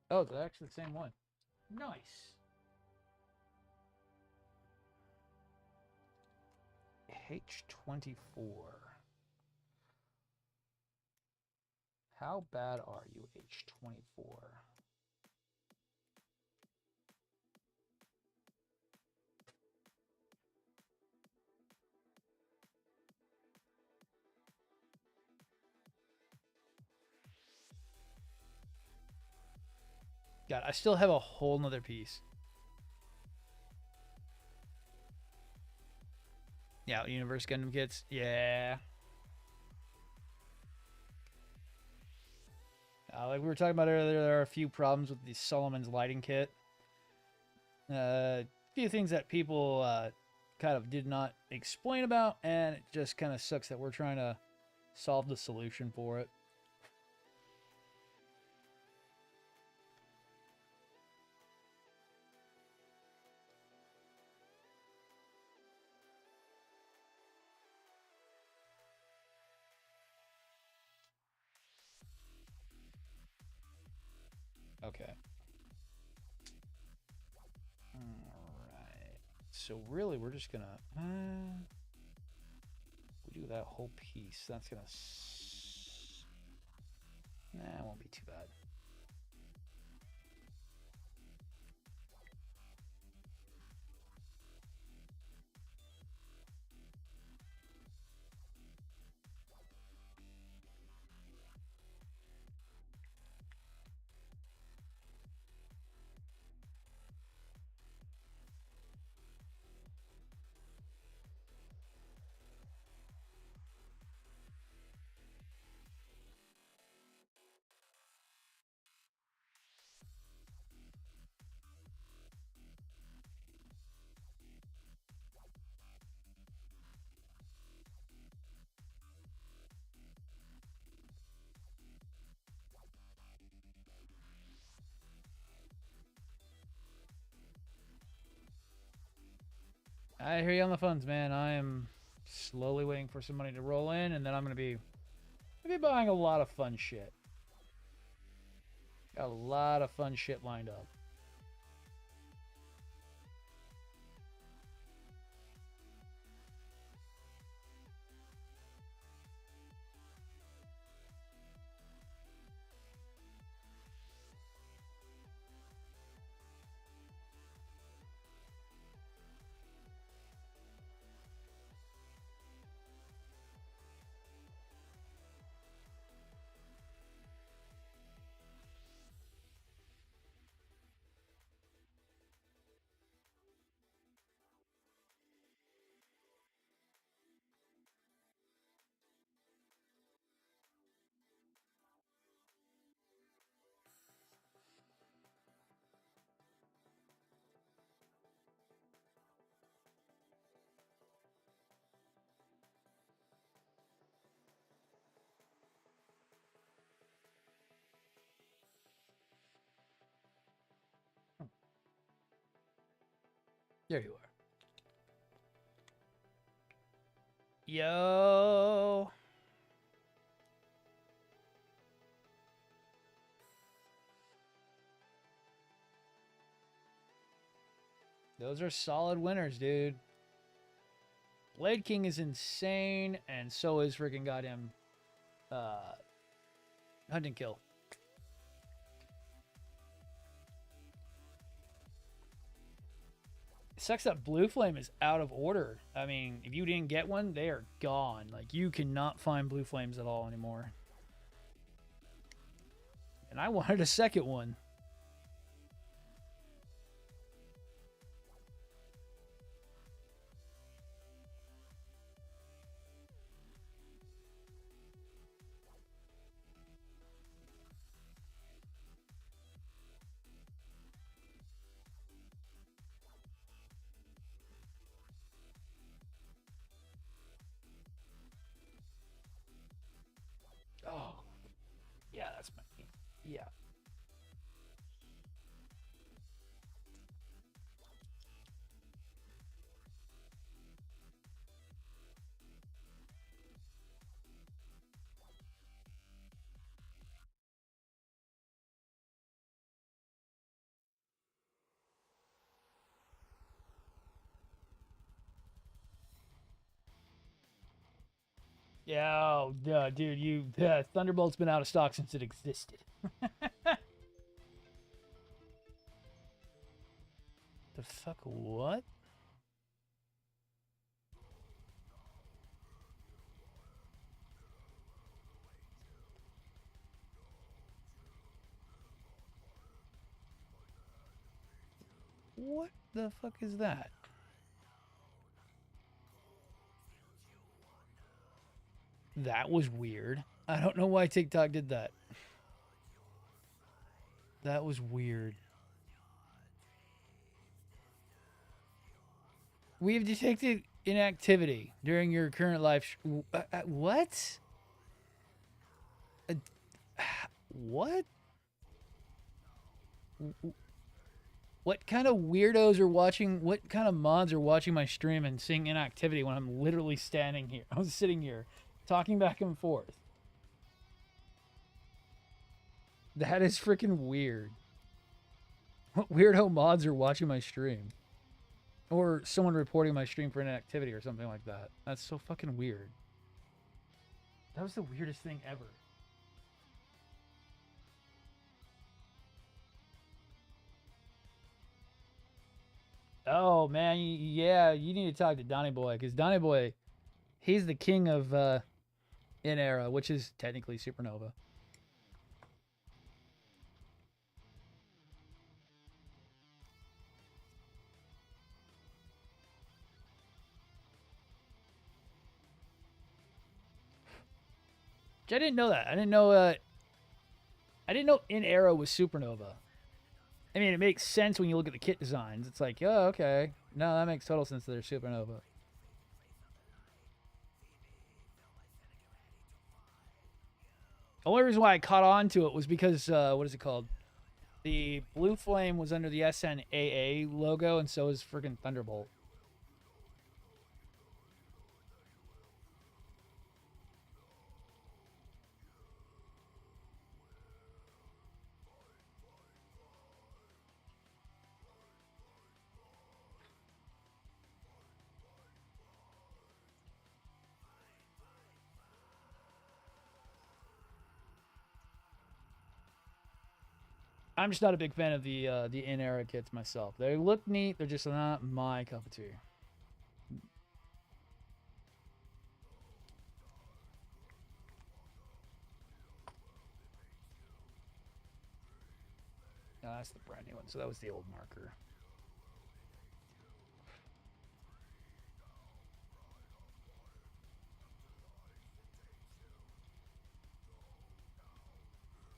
Oh, they're actually the same one. Nice. H24. How bad are you, H24? God, I still have a whole nother piece. Yeah, Universe Gundam kits. Yeah. Like we were talking about earlier, there are a few problems with the Solomon's lighting kit. A few things that people kind of did not explain about, and it just kind of sucks that we're trying to solve the solution for it. Okay. Alright. So really, we're just gonna... we do that whole piece. That's gonna... Nah, it won't be too bad. I hear you on the funds, man. I am slowly waiting for some money to roll in, and then I'm gonna be buying a lot of fun shit. Got a lot of fun shit lined up. There you are. Yo. Those are solid winners, dude. Blade King is insane, and so is freaking goddamn Hunt and Kill. It sucks that Blue Flame is out of order. I mean, if you didn't get one, they are gone. Like, you cannot find Blue Flames at all anymore. And I wanted a second one. Oh, yeah, that's my... Yeah. Yeah, oh, dude, Thunderbolt's been out of stock since it existed. The fuck, what? What the fuck is that? That was weird. I don't know why TikTok did that. That was weird. We have detected inactivity during your current life. What? What? What kind of weirdos are watching? What kind of mods are watching my stream and seeing inactivity when I'm literally standing here? I'm sitting here, talking back and forth. That is freaking weird. What weirdo mods are watching my stream? Or someone reporting my stream for inactivity or something like that. That's so fucking weird. That was the weirdest thing ever. Oh, man. Yeah, you need to talk to Donny Boy. Because Donny Boy, he's the king of in era, which is technically Supernova. I didn't know that. I didn't know in era was Supernova. I mean, it makes sense when you look at the kit designs. It's like, oh, okay. No, that makes total sense that they're Supernova. The only reason why I caught on to it was because, what is it called? The Blue Flame was under the SNAA logo, and so is freaking Thunderbolt. I'm just not a big fan of the in-era kits myself. They look neat. They're just not my cup of tea. No, that's the brand new one. So that was the old marker.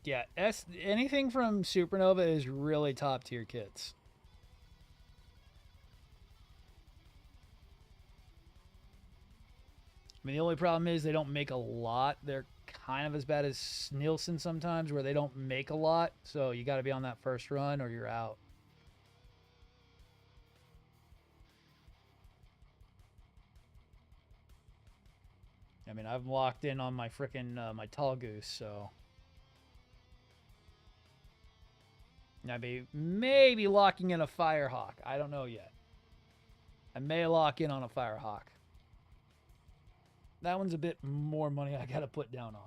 Yeah, anything from Supernova is really top tier kits. I mean, the only problem is they don't make a lot. They're kind of as bad as Nielsen sometimes, where they don't make a lot. So you got to be on that first run or you're out. I mean, I've locked in on my frickin' my tall goose, so I mean, maybe locking in a Firehawk. I don't know yet. I may lock in on a Firehawk. That one's a bit more money I gotta put down on.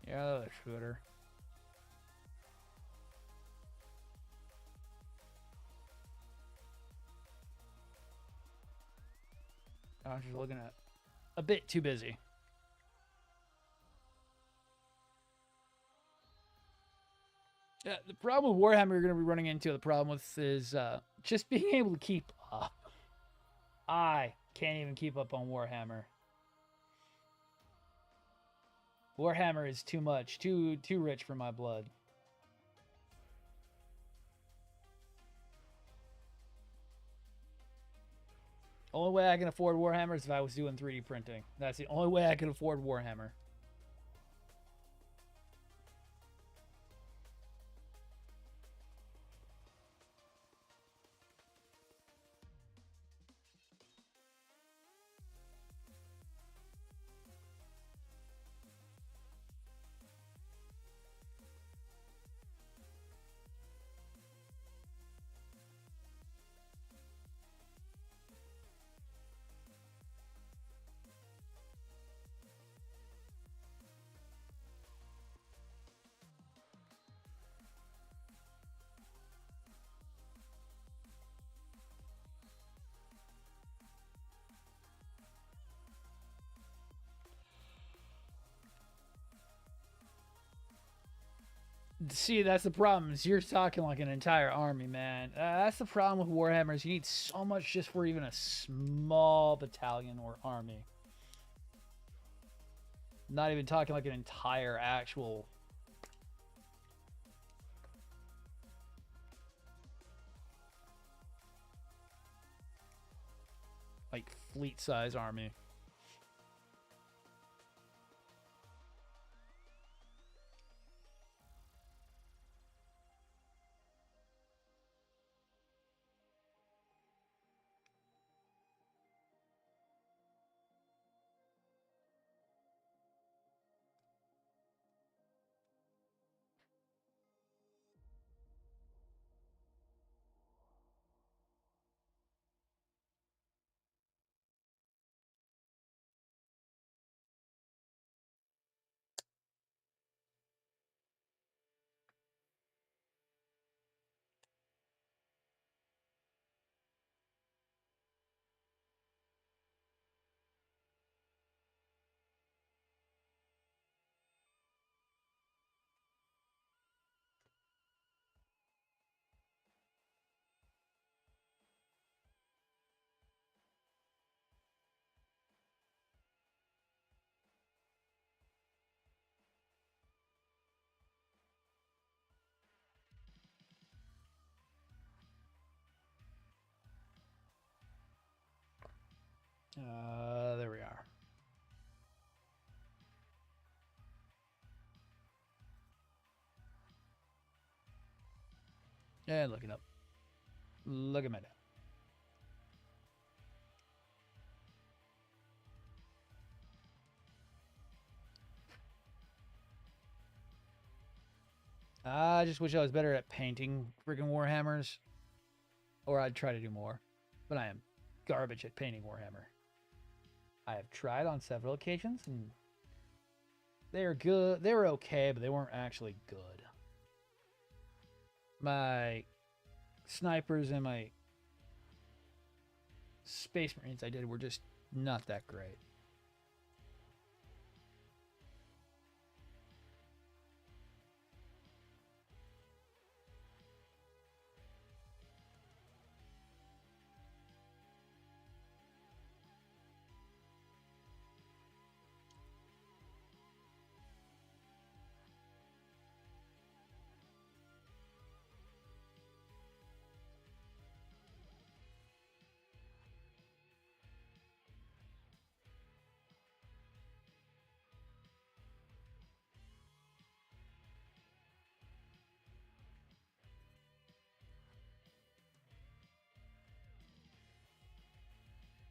Yeah, the shooter. I'm just looking at a bit too busy. Yeah, the problem with Warhammer you're going to be running into, the problem with is just being able to keep up. I can't even keep up on Warhammer. Warhammer is too much, too rich for my blood. Only way I can afford Warhammer is if I was doing 3D printing. That's the only way I can afford Warhammer. See, that's the problem. Is you're talking like an entire army, man. That's the problem with Warhammers. You need so much just for even a small battalion or army. Not even talking like an entire actual... like fleet-size army. There we are. Yeah, looking up. Look at my dad. I just wish I was better at painting freaking Warhammers. Or I'd try to do more. But I am garbage at painting Warhammer. I have tried on several occasions, and they were good. They were okay, but they weren't actually good. My snipers and my Space Marines I did were just not that great.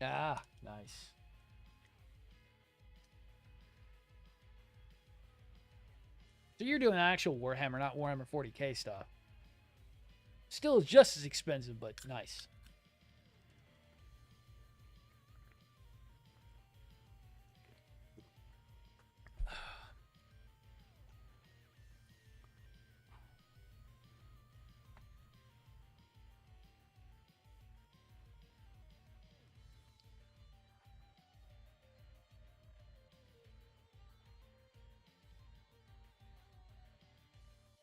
Ah, nice. So you're doing actual Warhammer, not Warhammer 40k stuff. Still just as expensive, but nice.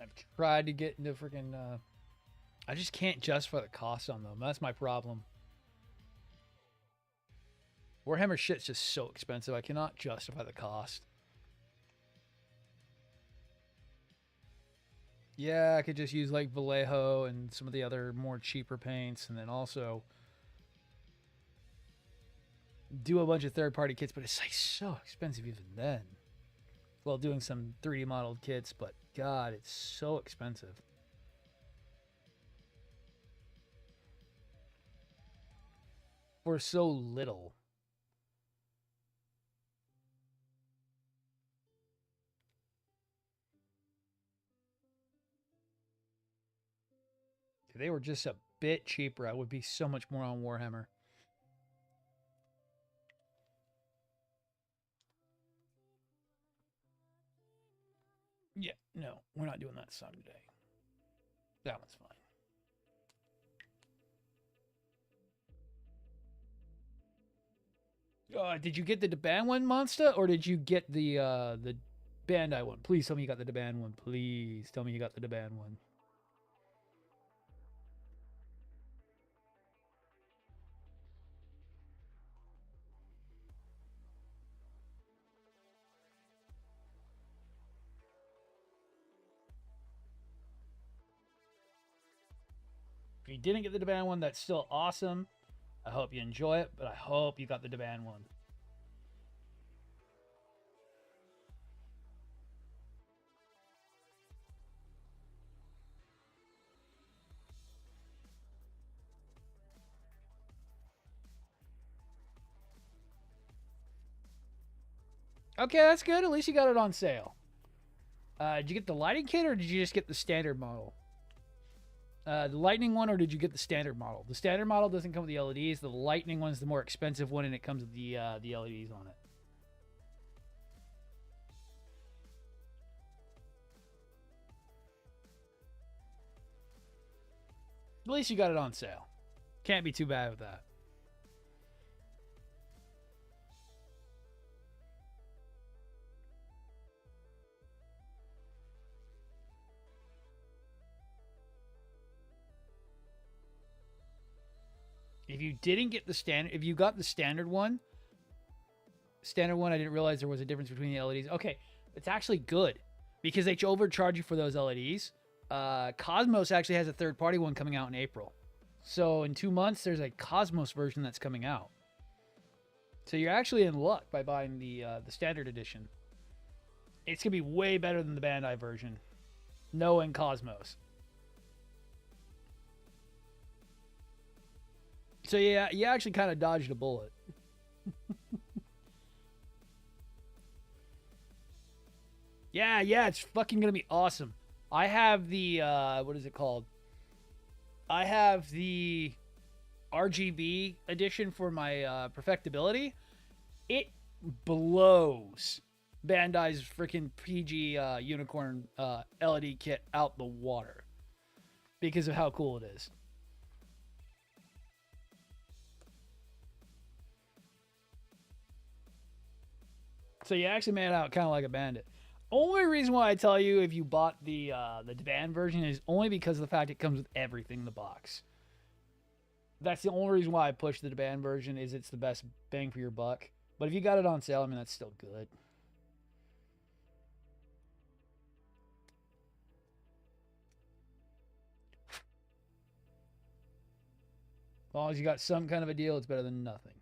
I've tried to get into freaking... I just can't justify the cost on them. That's my problem. Warhammer shit's just so expensive. I cannot justify the cost. Yeah, I could just use like Vallejo and some of the other more cheaper paints, and then also do a bunch of third-party kits, but it's like so expensive even then. Well, doing some 3D modeled kits, but God, it's so expensive. For so little. If they were just a bit cheaper, I would be so much more on Warhammer. Yeah, no, we're not doing that song today. That one's fine. Did you get the Deban one, Monster, or did you get the Bandai one? Please tell me you got the Deban one. Please tell me you got the Deban one. If you didn't get the Deban one, that's still awesome. I hope you enjoy it, but I hope you got the Deban one. Okay, that's good. At least you got it on sale. Did you get the lighting kit or did you just get the standard model? The lightning one, or did you get the standard model? The standard model doesn't come with the LEDs. The lightning one's the more expensive one, and it comes with the LEDs on it. At least you got it on sale. Can't be too bad with that. If you didn't get the standard, if you got the standard one, I didn't realize there was a difference between the LEDs. Okay, it's actually good because they overcharge you for those LEDs. Cosmos actually has a third-party one coming out in April. So in 2 months, there's a Cosmos version that's coming out. So you're actually in luck by buying the standard edition. It's gonna be way better than the Bandai version, knowing Cosmos. So yeah, you actually kind of dodged a bullet. Yeah, it's fucking gonna be awesome. I have the what is it called? I have the RGB edition for my perfectibility. It blows Bandai's freaking PG unicorn LED kit out the water because of how cool it is. So you actually made out kind of like a bandit. Only reason why I tell you if you bought the Deban version is only because of the fact it comes with everything in the box. That's the only reason why I push the Deban version, is it's the best bang for your buck. But if you got it on sale, I mean, that's still good. As long as you got some kind of a deal, it's better than nothing.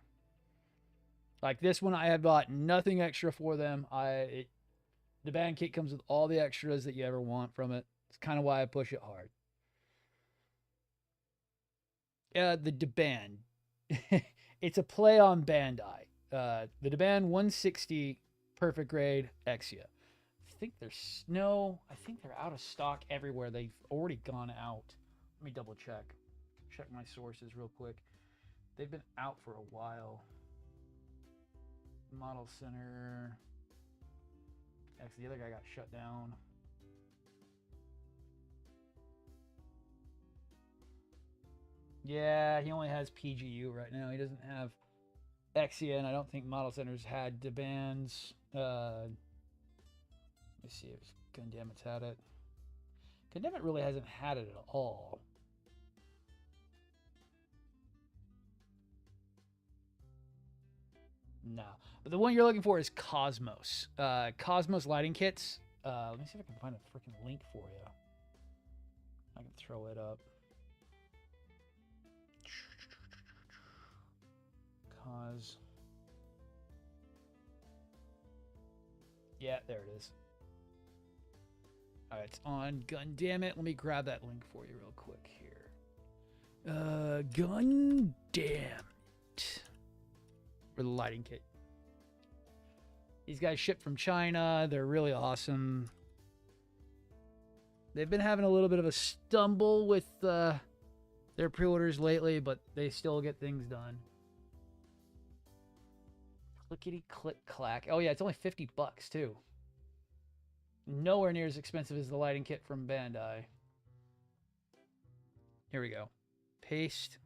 Like this one, I have bought nothing extra for them. The band kit comes with all the extras that you ever want from it. It's kind of why I push it hard. The Deban. It's a play on Bandai. The Deban 160 perfect grade exia. I think they're out of stock everywhere. They've already gone out. Let me double check. Check my sources real quick. They've been out for a while. Model Center. Actually, the other guy got shut down. Yeah, he only has PGU right now. He doesn't have Exia, and I don't think Model Centers had Debans. Let me see if Gundam's had it. Gundam really hasn't had it at all. No. But the one you're looking for is Cosmos. Cosmos lighting kits. Let me see if I can find a freaking link for you. I can throw it up. Yeah, there it is. All right, it's on. Gun damn it. Let me grab that link for you real quick here. Gun damn it. For the lighting kit. These guys ship from China. They're really awesome. They've been having a little bit of a stumble with their pre-orders lately, but they still get things done. Clickety click clack. Oh yeah, it's only $50 too. Nowhere near as expensive as the lighting kit from Bandai. Here we go. Paste.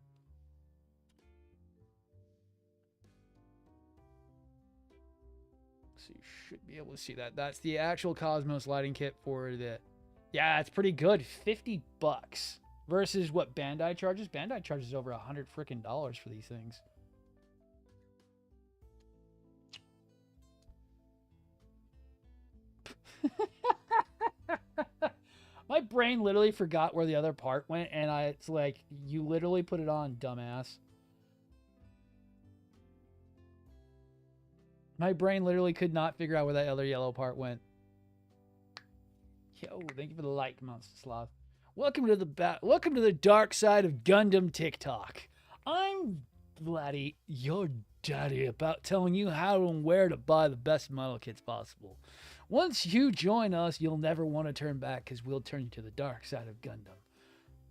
So you should be able to see that. That's the actual Cosmos lighting kit for the... Yeah, it's pretty good. $50 versus what Bandai charges. Bandai charges over $100 freaking dollars for these things. My brain literally forgot where the other part went, and it's like, you literally put it on, dumbass. My brain literally could not figure out where that other yellow part went. Yo, thank you for the like, Monster Sloth. Welcome to the dark side of Gundam TikTok. I'm Vladdy, your daddy, about telling you how and where to buy the best model kits possible. Once you join us, you'll never want to turn back because we'll turn you to the dark side of Gundam.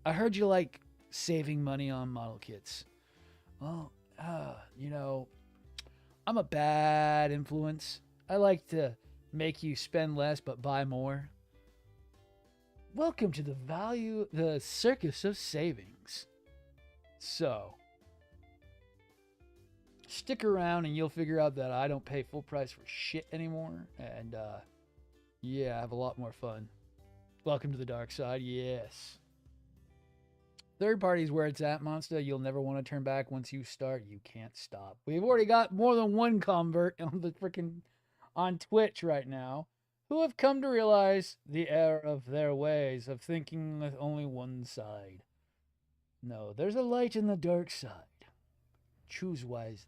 I heard you like saving money on model kits. Well, you know, I'm a bad influence. I like to make you spend less but buy more. Welcome to the circus of savings. So, stick around and you'll figure out that I don't pay full price for shit anymore. And, yeah, I have a lot more fun. Welcome to the dark side, yes. Third party is where it's at, Monster. You'll never want to turn back. Once you start, you can't stop. We've already got more than one convert on the freaking on Twitch right now who have come to realize the error of their ways of thinking with only one side. No, there's a light in the dark side. Choose wisely.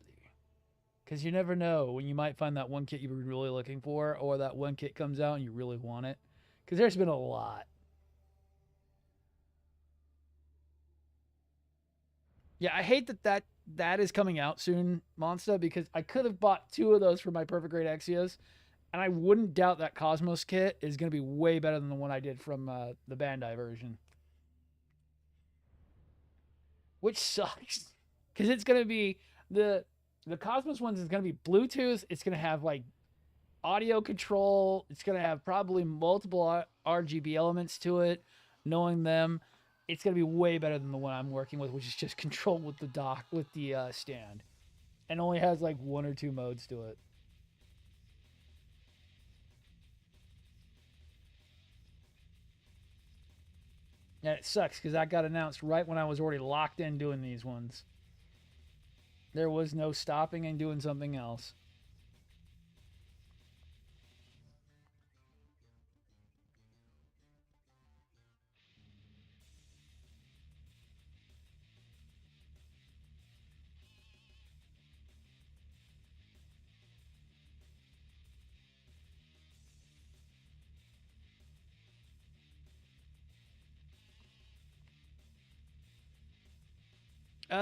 Because you never know when you might find that one kit you've been really looking for, or that one kit comes out and you really want it. Because there's been a lot. Yeah, I hate that is coming out soon, Monster, because I could have bought 2 of those for my perfect grade Exias, and I wouldn't doubt that Cosmos kit is going to be way better than the one I did from the Bandai version. Which sucks. Because it's going to be... The Cosmos ones is going to be Bluetooth. It's going to have, like, audio control. It's going to have probably multiple RGB elements to it. Knowing them, it's going to be way better than the one I'm working with, which is just controlled with the dock, with the stand. And only has, like, 1 or 2 modes to it. Yeah, it sucks because that got announced right when I was already locked in doing these ones. There was no stopping and doing something else.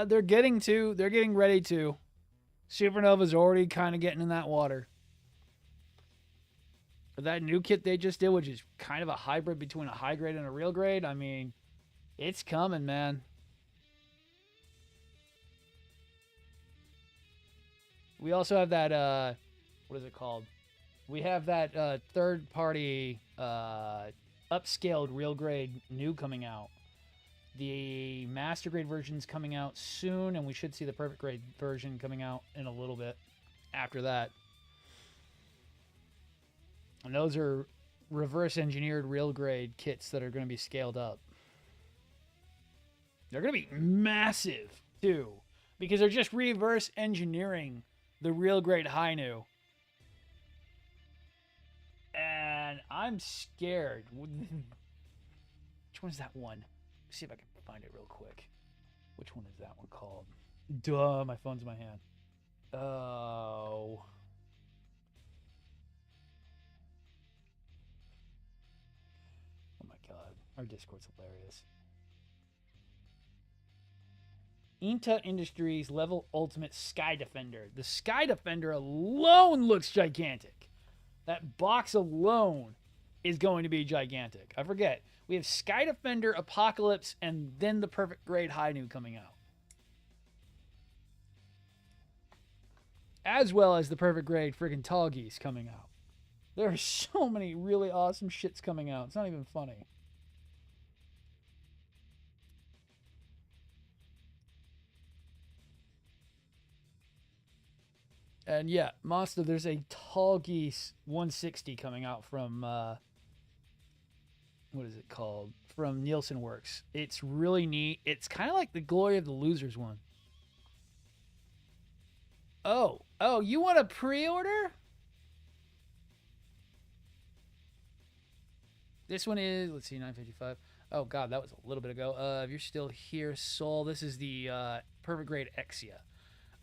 They're getting ready to. Supernova's already kind of getting in that water. But that new kit they just did, which is kind of a hybrid between a high grade and a real grade, I mean, it's coming, man. We also have that, what is it called? We have that third-party upscaled real grade new coming out. The master grade version's coming out soon, and we should see the perfect grade version coming out in a little bit after that. And those are reverse engineered real grade kits that are going to be scaled up. They're going to be massive, too, because they're just reverse engineering the real grade Hainu. And I'm scared. Which one is that one? Let's see if I can find it real quick. Which one is that one called? Duh, my phone's in my hand. Oh. Our Discord's hilarious. Inta Industries Level Ultimate Sky Defender. The Sky Defender alone looks gigantic. That box alone is going to be gigantic. I forget. We have Sky Defender, Apocalypse, and then the Perfect Grade High-Nu coming out. As well as the Perfect Grade freaking Tall Geese coming out. There are so many really awesome shits coming out. It's not even funny. And yeah, Monster, there's a Tall Geese 160 coming out from, what is it called? From Nielsen Works. It's really neat. It's kind of like the Glory of the Losers one. Oh, you want a pre-order? This one is, let's see, $9.55. Oh, God, that was a little bit ago. If you're still here, Soul, this is the Perfect Grade Exia.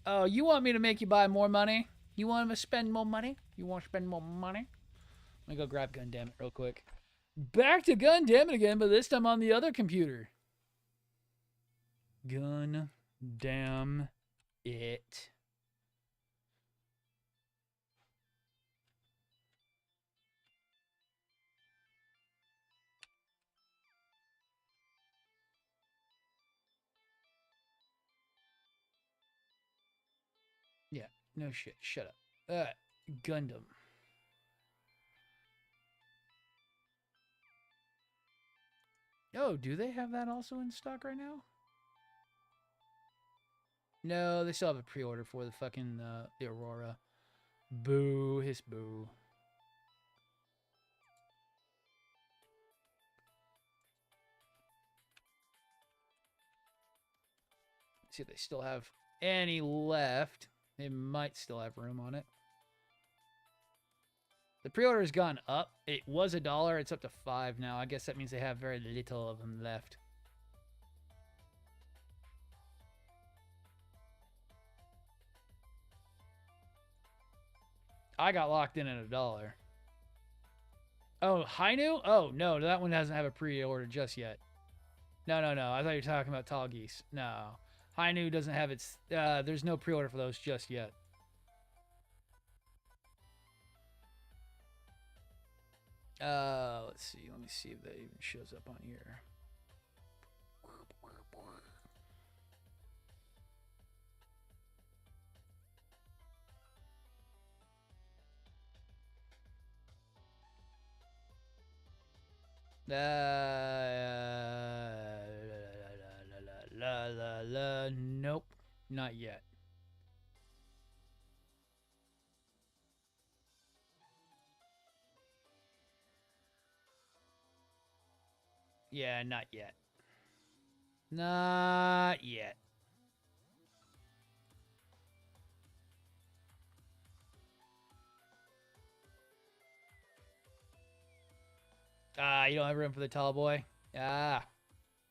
Oh, you want me to make you buy more money? You want to spend more money? You want to spend more money? Let me go grab Gundam real quick. Back to Gundam again, but this time on the other computer. Gundam it. Yeah, no shit. Shut up. Gundam. Oh, do they have that also in stock right now? No, they still have a pre-order for the fucking the Aurora. Boo, hiss boo. Let's see if they still have any left. They might still have room on it. The pre-order has gone up. It was $1. It's up to $5 now. I guess that means they have very little of them left. I got locked in at $1. Oh, High-Nu? Oh, no, that one doesn't have a pre-order just yet. No. I thought you were talking about Tall Geese. No. High-Nu doesn't have its... there's no pre-order for those just yet. Let's see. Let me see if that even shows up on here. Nope, not yet. Yeah, not yet. Not yet. You don't have room for the tall boy?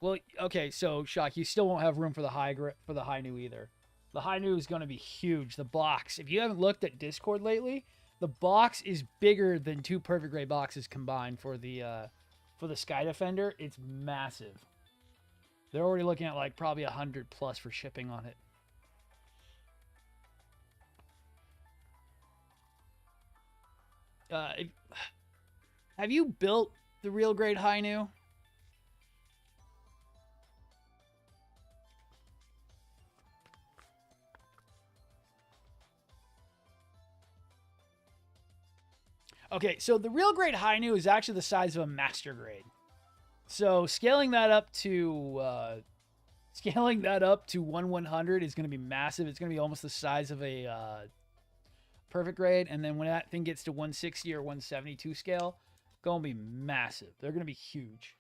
Well, okay, so Shock, you still won't have room for the High-Nu either. The High-Nu is going to be huge. The box, if you haven't looked at Discord lately, the box is bigger than 2 Perfect Grade boxes combined for the Sky Defender. It's massive. They're already looking at like probably 100 plus for shipping on it. Have you built the real grade High-Nu? Okay, so the real grade High-Nu is actually the size of a master grade. So scaling that up to 1/100 is going to be massive. It's going to be almost the size of a perfect grade, and then when that thing gets to 160 or 172 scale, going to be massive. They're going to be huge.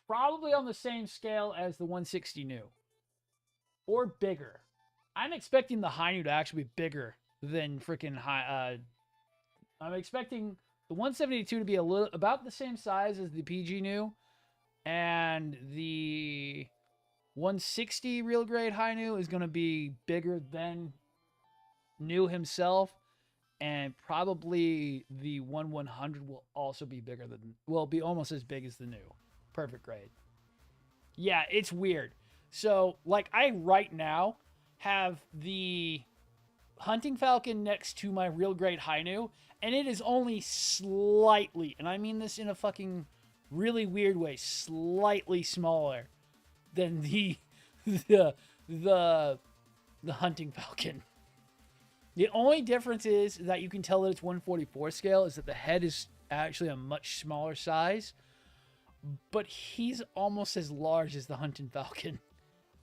Probably on the same scale as the 160 new. Or bigger. I'm expecting the High-Nu to actually be bigger than freaking I'm expecting the 172 to be about the same size as the PG new, and the 160 real grade High-Nu is going to be bigger than new himself, and probably the 1/100 will also be bigger than, will be almost as big as the new. perfect grade. Yeah, it's weird. So, like, I right now have the hunting falcon next to my real grade Hainu, and it is only slightly, and I mean this in a fucking really weird way, slightly smaller than the the hunting falcon. The only difference is that you can tell that it's 144 scale is that the head is actually a much smaller size, but he's almost as large as the hunting falcon.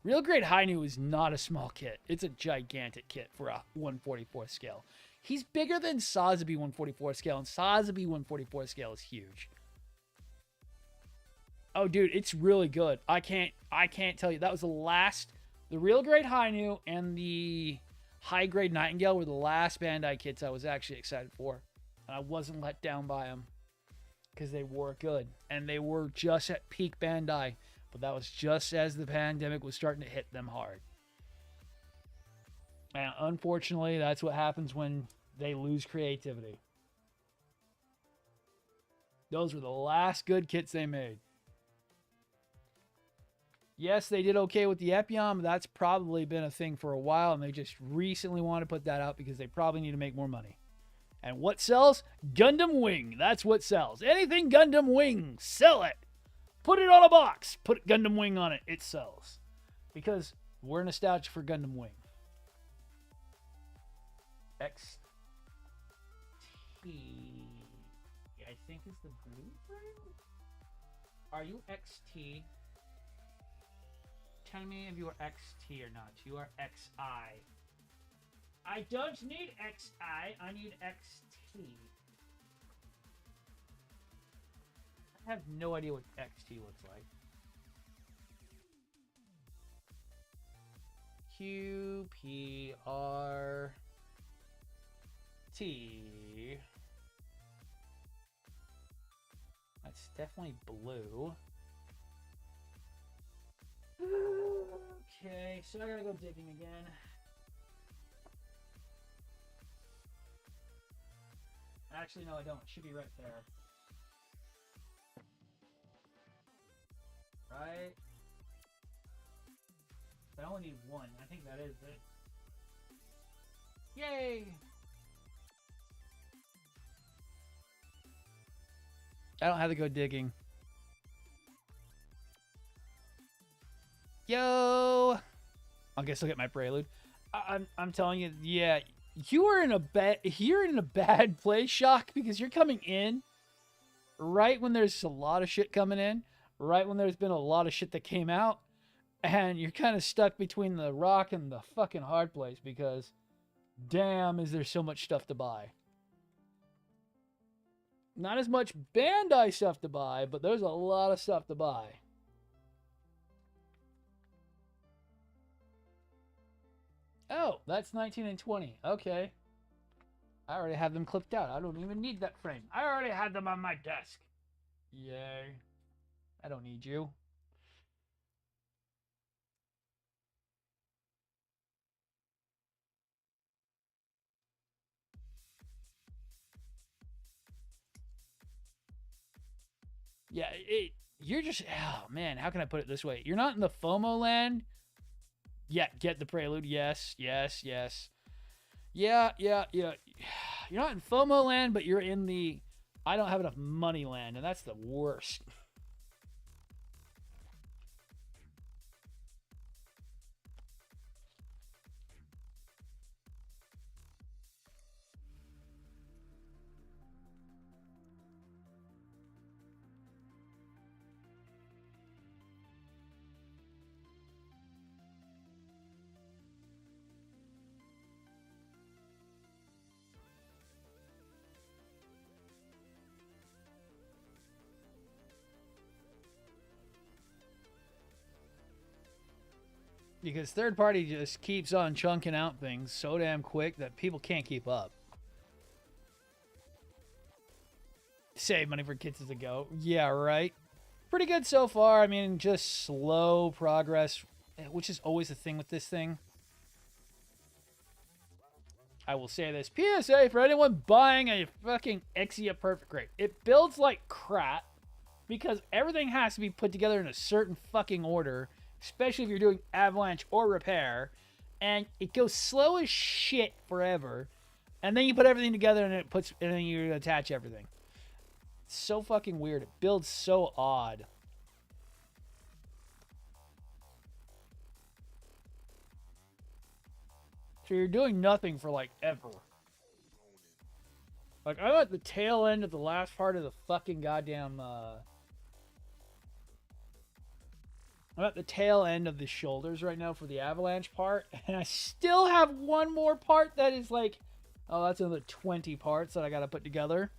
Real grade Hainu is not a small kit. It's a gigantic kit for a 144 scale. He's bigger than Sazabi 144 scale, and Sazabi 144 scale is huge. Oh, dude, it's really good. I can't tell you. That was the real grade Hainu and the high grade Nightingale were the last Bandai kits I was actually excited for. And I wasn't let down by them because they were good. And they were just at peak Bandai. But that was just as the pandemic was starting to hit them hard. And unfortunately, that's what happens when they lose creativity. Those were the last good kits they made. Yes, they did okay with the Epion, but that's probably been a thing for a while, and they just recently want to put that out because they probably need to make more money. And what sells? Gundam Wing. That's what sells. Anything Gundam Wing, sell it. Put it on a box. Put Gundam Wing on it. It sells. Because we're nostalgic for Gundam Wing. XT. I think is the blue frame? Are you XT? Tell me if you are XT or not. You are XI. I don't need XI. I need XT. I have no idea what XT looks like. QPRT. That's definitely blue. Okay, so I gotta go digging again. Actually, no, I don't. It should be right there. Right? I only need one. I think that is it. Yay! I don't have to go digging. Yo! I guess I'll get my prelude. I'm telling you, yeah, you're in a bad place, Shock, because you're coming in right when there's a lot of shit coming in, right when there's been a lot of shit that came out, and you're kind of stuck between the rock and the fucking hard place because damn is there so much stuff to buy. Not as much Bandai stuff to buy, but there's a lot of stuff to buy. Oh, that's 19 and 20. Okay. I already have them clipped out. I don't even need that frame. I already had them on my desk. Yay. I don't need you. Yeah, you're just, oh man, how can I put it this way? You're not in the FOMO land. Yeah, get the prelude. Yes, yes, yes. Yeah. You're not in FOMO land, but you're in the I don't have enough money land, and that's the worst. Because third party just keeps on chunking out things so damn quick that people can't keep up. Save money for kids as a go. Yeah, right. Pretty good so far. I mean, just slow progress, which is always the thing with this thing. I will say this. PSA for anyone buying a fucking Exia Perfect Grade. It builds like crap. because everything has to be put together in a certain fucking order, especially if you're doing avalanche or repair, and it goes slow as shit forever. And then you put everything together and then you attach everything. It's so fucking weird. It builds so odd. So you're doing nothing for like ever. Like I'm at the tail end of the last part of the fucking goddamn I'm at the tail end of the shoulders right now for the avalanche part, and I still have one more part that is like, oh, that's another 20 parts that I gotta put together.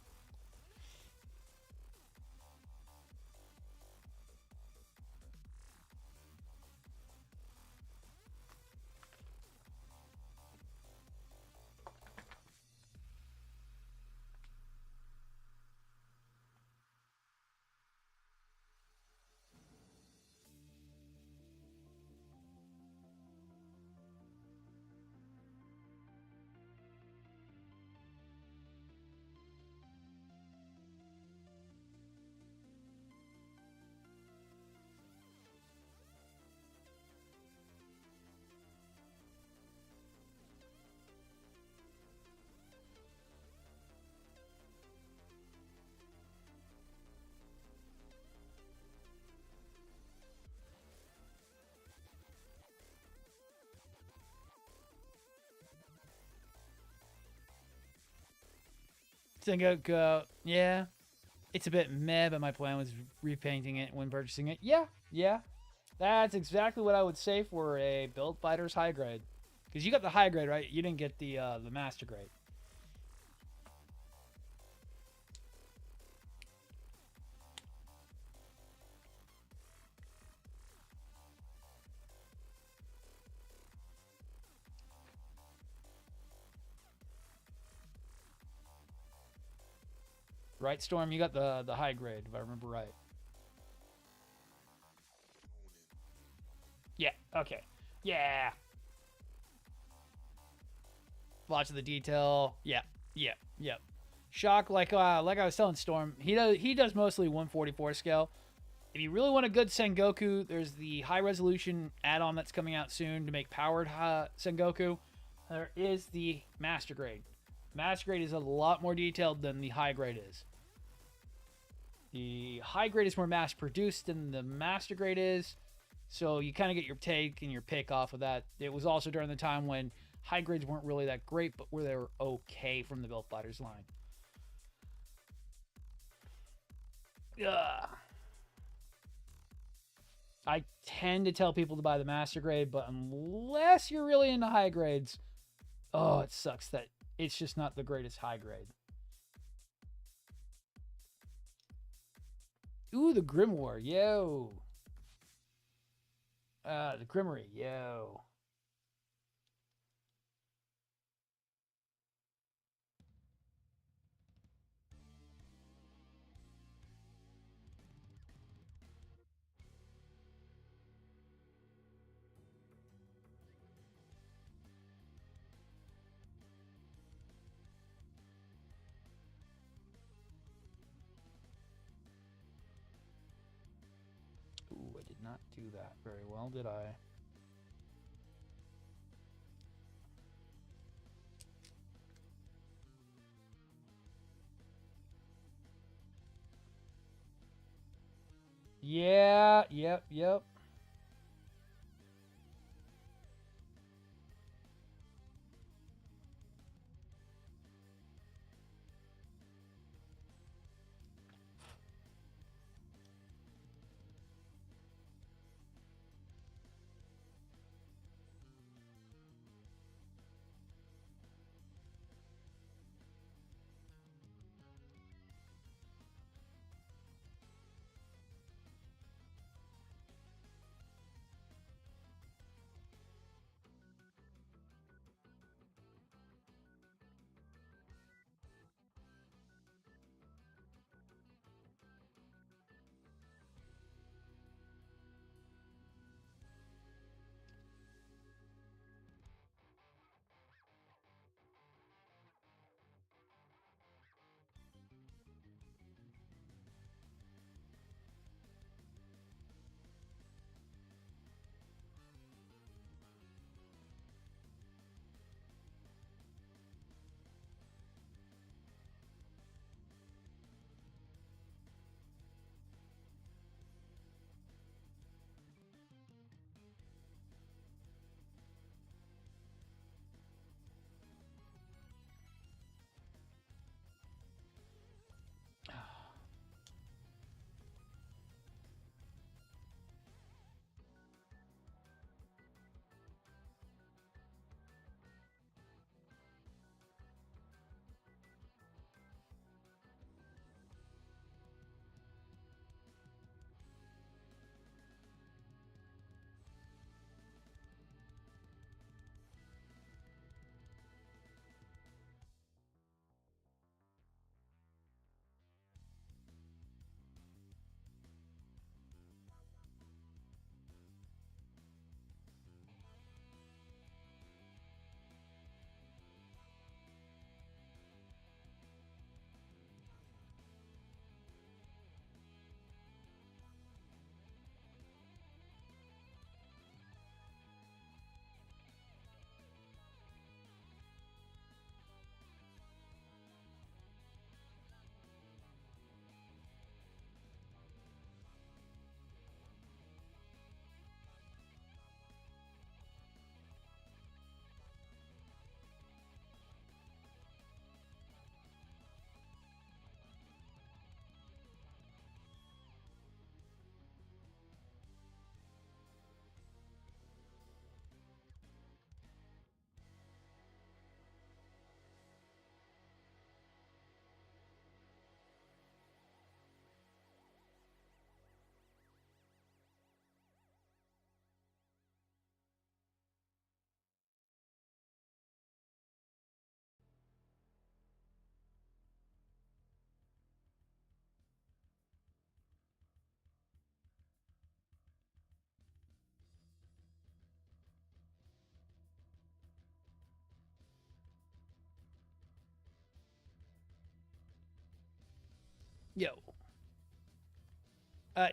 Sengoku, yeah. It's a bit meh, but my plan was repainting it when purchasing it. Yeah. That's exactly what I would say for a Build Fighters high grade. Because you got the high grade, right? You didn't get the master grade. Right, Storm? You got the high grade, if I remember right. Yeah, okay. Yeah. Lots of the detail. Yeah. Shock, like I was telling Storm, he does mostly 144 scale. If you really want a good Sengoku, there's the high resolution add-on that's coming out soon to make powered Sengoku. There is the master grade. Master grade is a lot more detailed than the high grade is. The high grade is more mass produced than the master grade is. So you kind of get your take and your pick off of that. It was also during the time when high grades weren't really that great, but where they were okay from the Build Fighters line. Ugh. I tend to tell people to buy the master grade, but unless you're really into high grades, oh, it sucks that it's just not the greatest high grade. Ooh, the Grimoire, yo. The Grimoire, yo. Ooh, I did not do that very well, did I? Yeah, yep.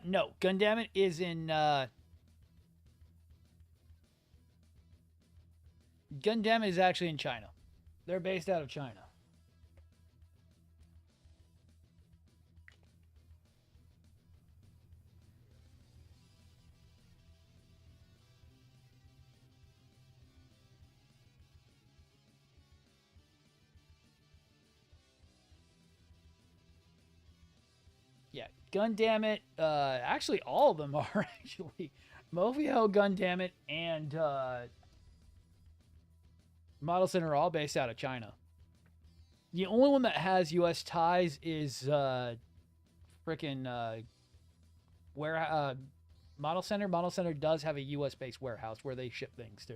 No, Gundam is in Gundam is actually in China. They're based out of China. Yeah, Gundam actually all of them are actually Mofio, Gundam and Model Center are all based out of China. The only one that has U.S. ties is freaking where Model Center. Model Center does have a U.S. based warehouse where they ship things to.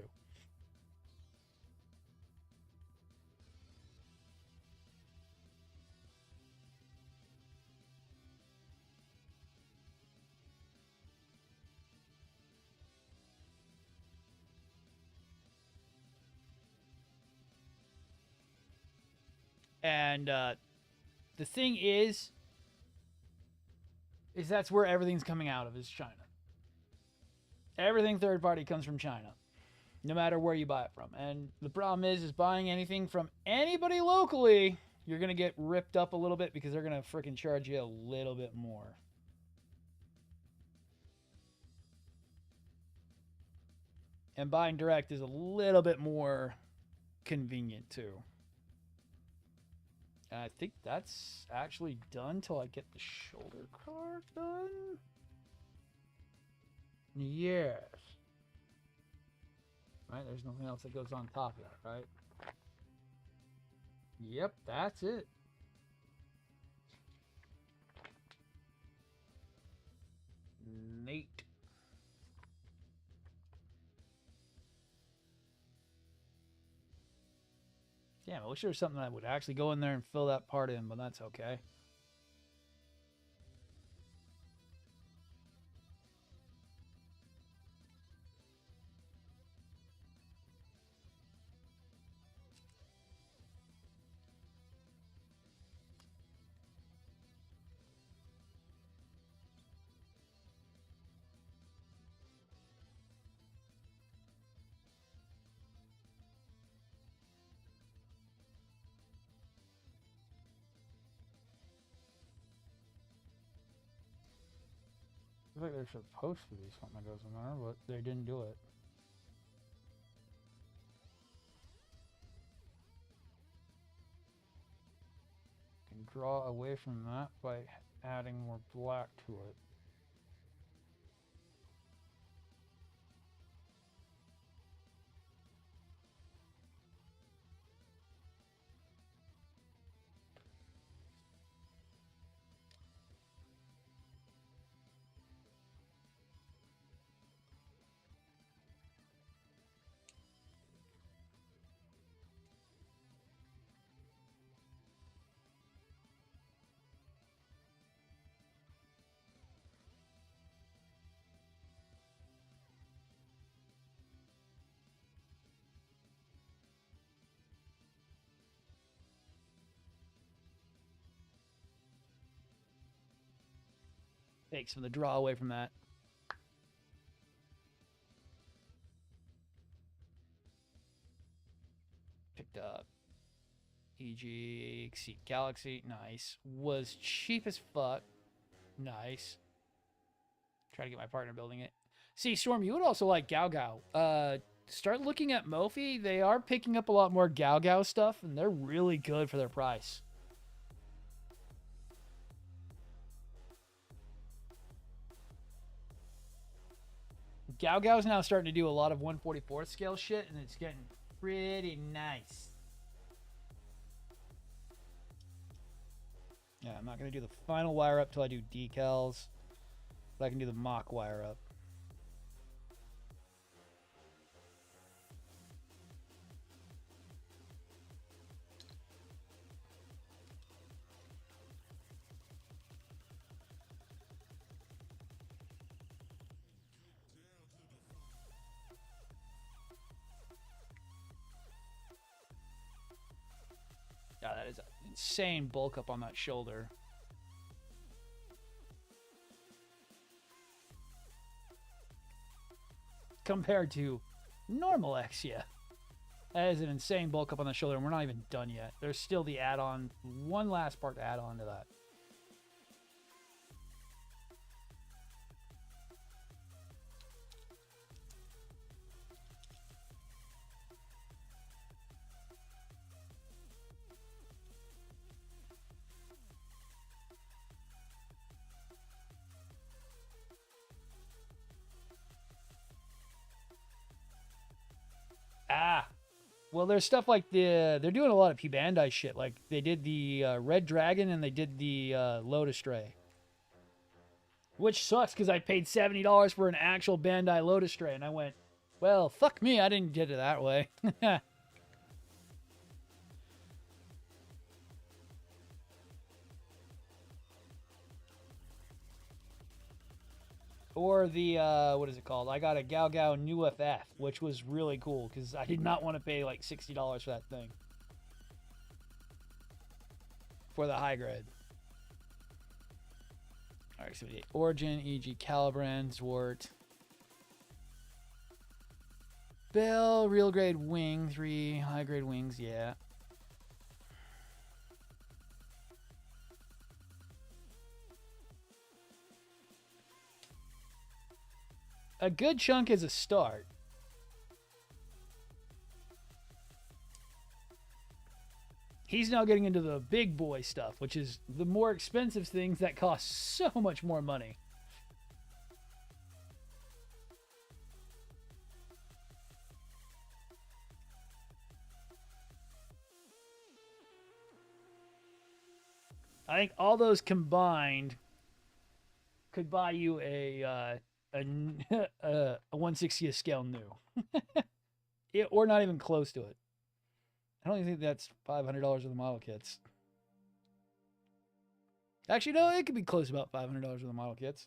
And the thing is that's where everything's coming out of is China. Everything third party comes from China, no matter where you buy it from. And the problem is buying anything from anybody locally, you're gonna get ripped up a little bit because they're gonna freaking charge you a little bit more. And buying direct is a little bit more convenient too. And I think that's actually done till I get the shoulder card done. Yes. Right, there's nothing else that goes on top of that, right? Yep, that's it. Neat. Damn, I wish there was something that would actually go in there and fill that part in, but that's okay. I feel like there's supposed to be something that goes in there, but they didn't do it. Can draw away from that by adding more black to it. Take some of the draw away from that. Picked up EG Exceed Galaxy. Nice. Was cheap as fuck. Nice. Try to get my partner building it. See, Storm, you would also like Gao Gao. Start looking at Mofi. They are picking up a lot more Gao Gao stuff, and they're really good for their price. Gao Gao's now starting to do a lot of 1/44th scale shit, and it's getting pretty nice. Yeah, I'm not going to do the final wire up till I do decals, but I can do the mock wire up. Yeah, that is an insane bulk up on that shoulder. compared to normal exia. That is an insane bulk up on the shoulder, and we're not even done yet. There's still the add-on, one last part to add on to that. Well, there's stuff like they're doing a lot of P Bandai shit. Like they did the Red Dragon and they did the Lotus Ray, which sucks because I paid $70 for an actual Bandai Lotus Ray, and I went, well, fuck me, I didn't get it that way. Or the, what is it called? I got a Gao Gao New FF, which was really cool because I did not want to pay like $60 for that thing. For the high grade. Alright, so the Origin, E.G. Calibrand, Zwart. Bell, real grade wing, 3 high grade wings, yeah. A good chunk is a start. He's now getting into the big boy stuff, which is the more expensive things that cost so much more money. I think all those combined could buy you a 1/60th scale new. Or not even close to it. I don't even think that's $500 of the model kits. Actually, no, it could be close to about $500 of the model kits.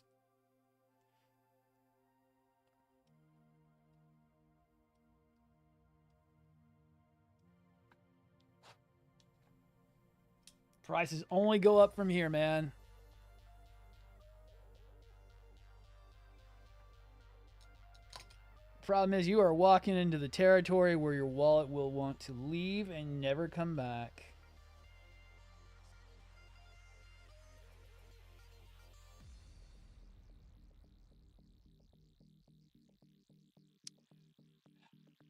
Prices only go up from here, man. Problem is, you are walking into the territory where your wallet will want to leave and never come back.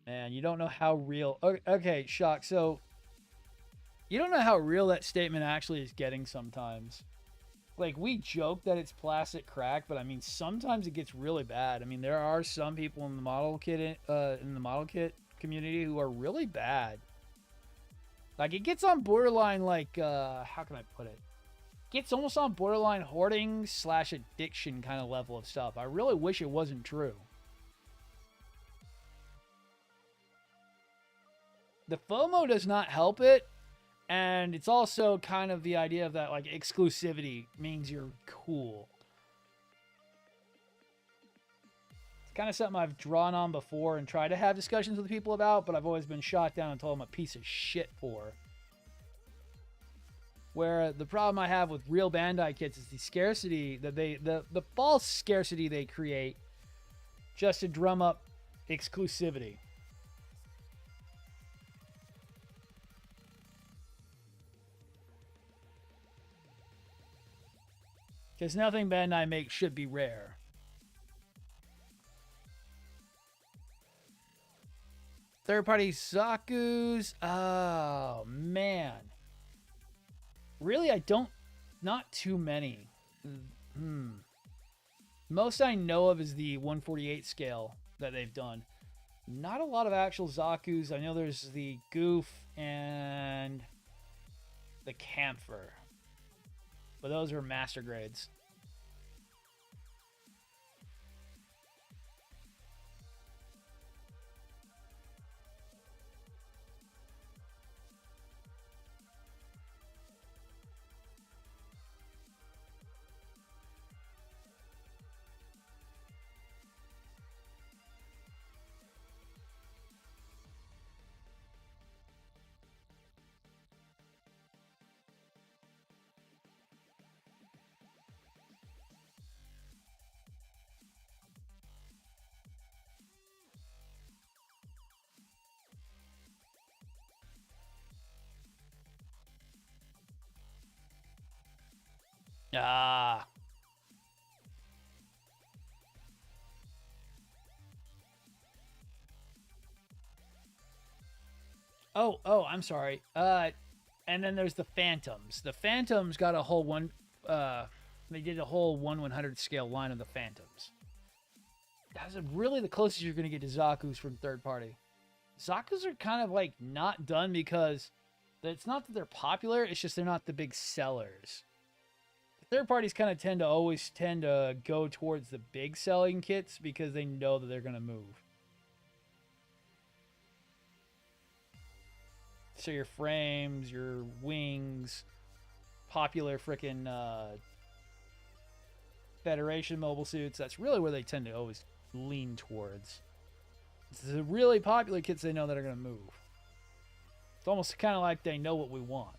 Man, you don't know how real... Okay, Shock, so... You don't know how real that statement actually is getting sometimes. Like, we joke that it's plastic crack, but I mean, sometimes it gets really bad. I mean, there are some people in the model kit community who are really bad. Like, it gets on borderline, like, how can I put it? Gets almost on borderline hoarding / addiction kind of level of stuff. I really wish it wasn't true. The FOMO does not help it. And it's also kind of the idea of that, like, exclusivity means you're cool. It's kind of something I've drawn on before and tried to have discussions with people about, but I've always been shot down and told I'm a piece of shit for. Where the problem I have with real Bandai kits is the scarcity that the false scarcity they create just to drum up exclusivity. Because nothing Bandai makes should be rare. Third-party Zaku's. Oh, man. Really, I don't... Not too many. Most I know of is the 148 scale that they've done. Not a lot of actual Zaku's. I know there's the Goof and the Camphor. But those are master grades. Ah. Oh, I'm sorry. And then there's the Phantoms. The Phantoms got a whole they did a whole 1/100 scale line of the Phantoms. That's really the closest you're going to get to Zaku's from third party. Zaku's are kind of like not done because it's not that they're popular, it's just they're not the big sellers. Third parties kind of always tend to go towards the big selling kits because they know that they're going to move. So your frames, your wings, popular freaking Federation mobile suits, that's really where they tend to always lean towards. It's the really popular kits they know that are going to move. It's almost kind of like they know what we want.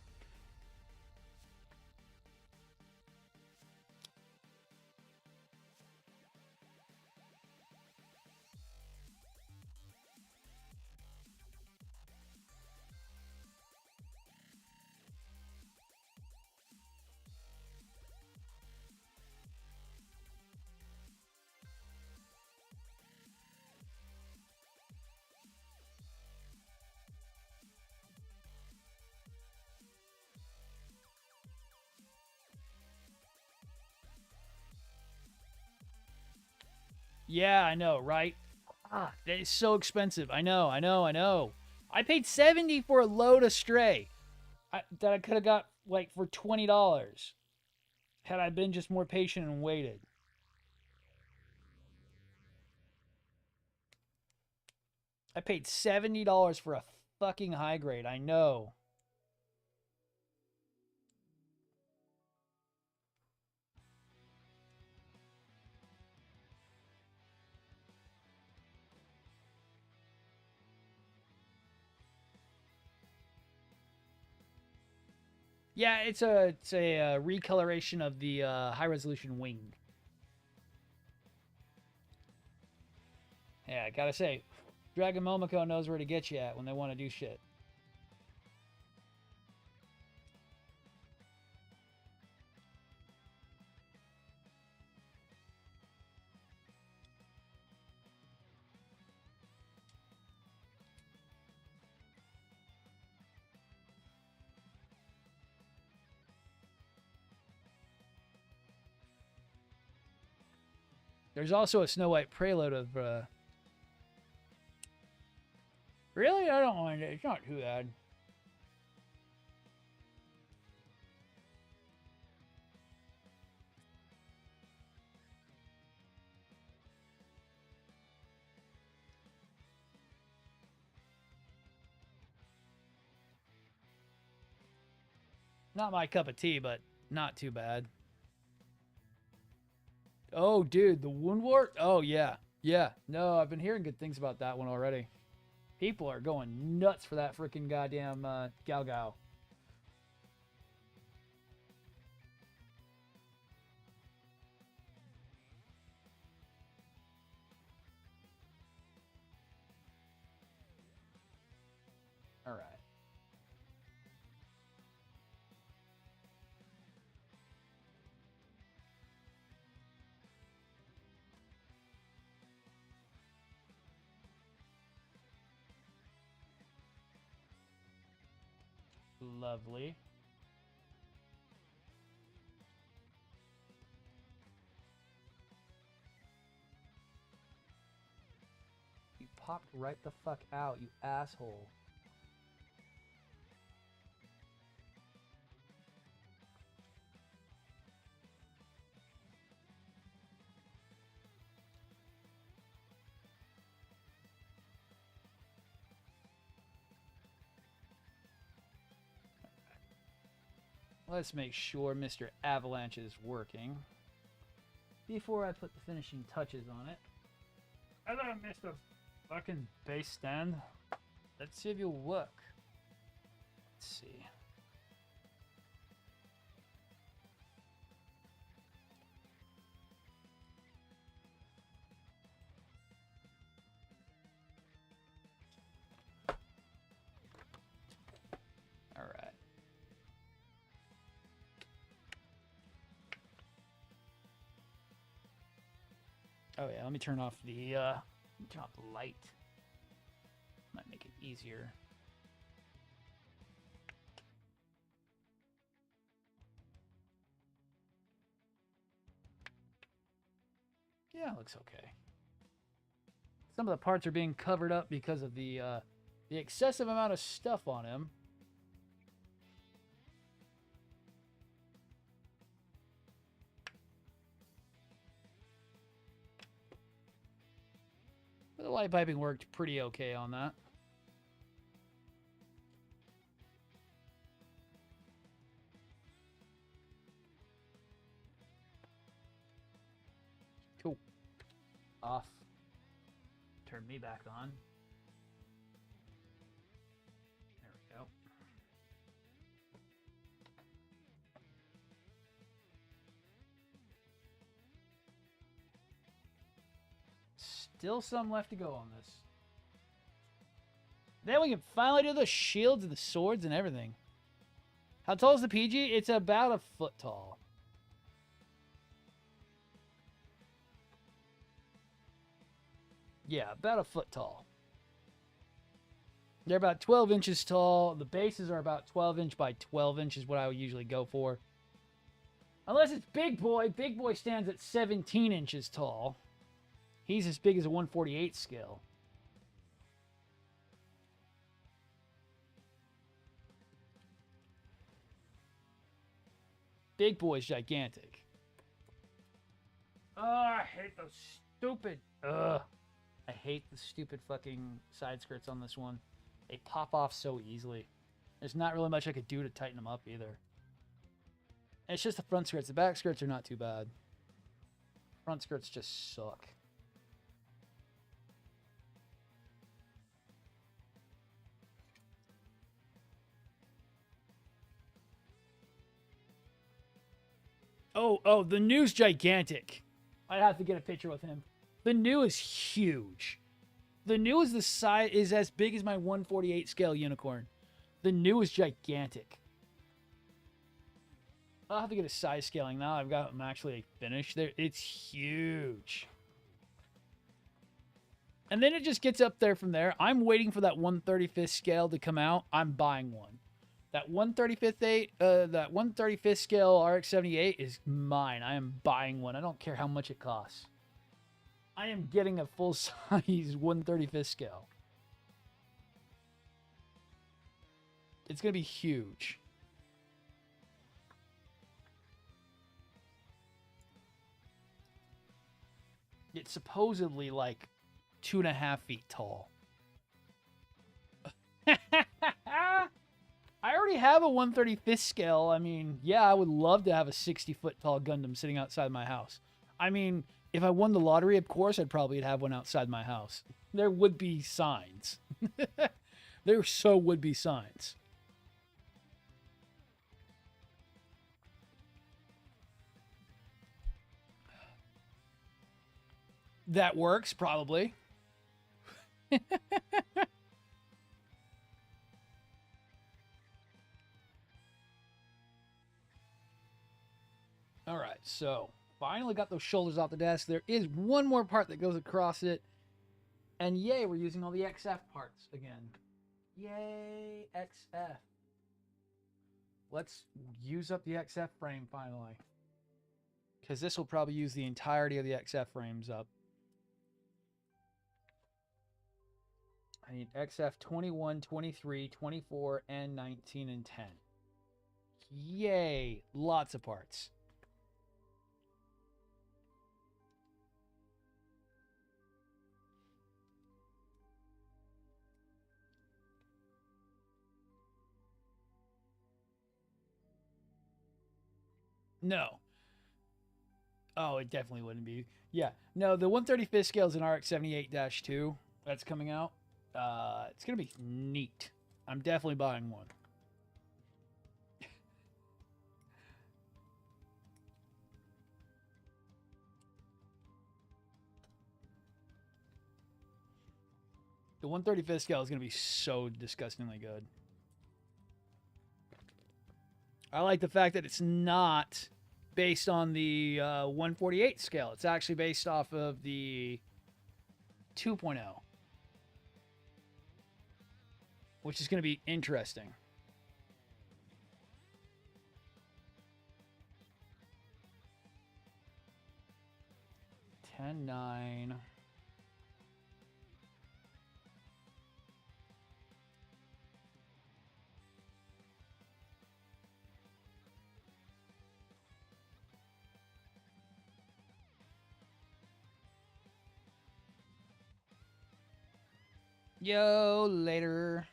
Yeah, I know, right? Ah, that is so expensive. I know. I paid $70 for a load of Stray that I could have got like for $20 had I been just more patient and waited. I paid $70 for a fucking high grade. I know. Yeah, it's a recoloration of the high resolution wing. Yeah, I gotta say, Dragon Momoko knows where to get you at when they want to do shit. There's also a Snow White Prelude of. Really? I don't mind it. It's not too bad. Not my cup of tea, but not too bad. Oh, dude, the Woundwort? Oh, yeah. Yeah. No, I've been hearing good things about that one already. People are going nuts for that freaking goddamn Galgao. All right. Lovely. You popped right the fuck out, you asshole. Let's make sure Mr. Avalanche is working before I put the finishing touches on it. Hello, Mr. Fucking base stand. Let's see if you'll work. Let's see. All right. Oh yeah, let me turn off the light. Might make it easier. Yeah, it looks okay. Some of the parts are being covered up because of the excessive amount of stuff on him. But the light piping worked pretty okay on that. Cool. Off. Turn me back on. There we go. Still some left to go on this. Then we can finally do the shields and the swords and everything. How tall is the PG? It's about a foot tall. Yeah, about a foot tall. They're about 12 inches tall. The bases are about 12 inch by 12 inch is what I would usually go for. Unless it's Big Boy. Big Boy stands at 17 inches tall. He's as big as a 148 scale. Big Boy's gigantic. Oh, I hate those stupid... Ugh. I hate the stupid fucking side skirts on this one. They pop off so easily. There's not really much I could do to tighten them up either. And it's just the front skirts. The back skirts are not too bad. Front skirts just suck. Oh, the New's gigantic. I'd have to get a picture with him. The New is huge. The New is the size is as big as my 148 scale unicorn. The New is gigantic. I'll have to get a size scaling now. I've got them actually finished. There, it's huge. And then it just gets up there from there. I'm waiting for that 135th scale to come out. I'm buying one. That 135th scale RX-78 is mine. I am buying one. I don't care how much it costs. I am getting a full-size 135th scale. It's going to be huge. It's supposedly like 2.5 feet tall. I already have a 135th scale. I mean, yeah, I would love to have a 60-foot tall Gundam sitting outside my house. I mean, if I won the lottery, of course, I'd probably have one outside my house. There would be signs. There so would be signs. That works, probably. All right, so finally got those shoulders off the desk. There is one more part that goes across it. And yay, we're using all the XF parts again. Yay, XF. Let's use up the XF frame finally. Because this will probably use the entirety of the XF frames up. I need XF 21, 23, 24, and 19, and 10. Yay, lots of parts. No. Oh, it definitely wouldn't be. Yeah. No, the 135th scale is an RX-78-2 that's coming out. It's going to be neat. I'm definitely buying one. The 135th scale is going to be so disgustingly good. I like the fact that it's not based on the 148 scale. It's actually based off of the 2.0, which is going to be interesting. $10.9. Yo, later.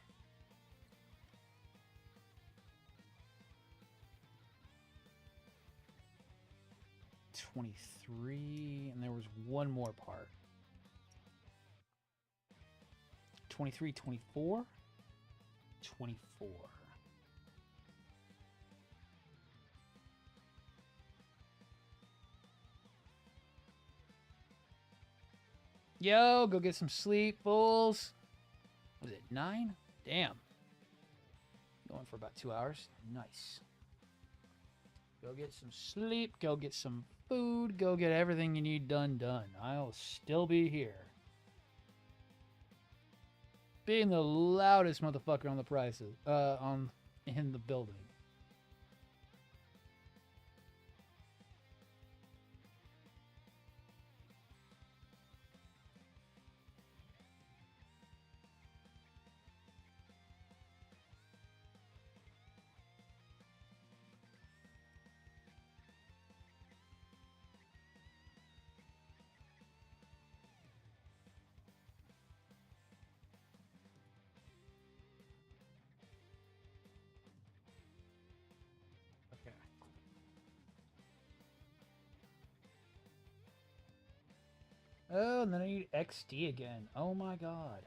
$23, and there was one more part. $23, $24, $24. Yo, go get some sleep, fools. Was it 9? Damn. Going for about 2 hours. Nice. Go get some sleep. Go get some food. Go get everything you need done. I'll still be here. Being the loudest motherfucker on the prices. In the building. Oh, and then I need XD again. Oh my god.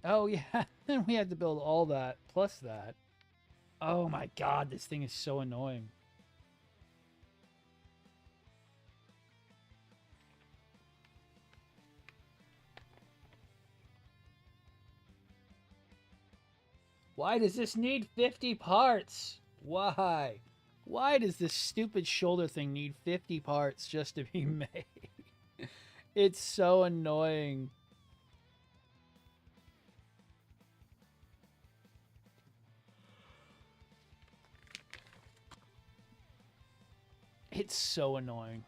Oh yeah, then we had to build all that plus that. Oh my god, this thing is so annoying. Why does this need 50 parts? Why? Why does this stupid shoulder thing need 50 parts just to be made? It's so annoying. It's so annoying.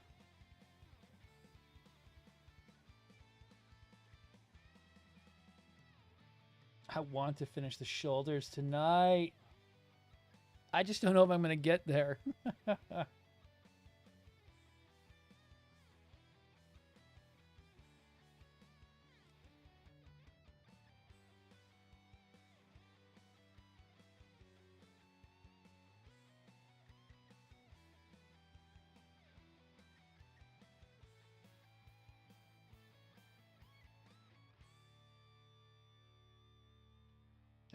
I want to finish the shoulders tonight. I just don't know if I'm going to get there.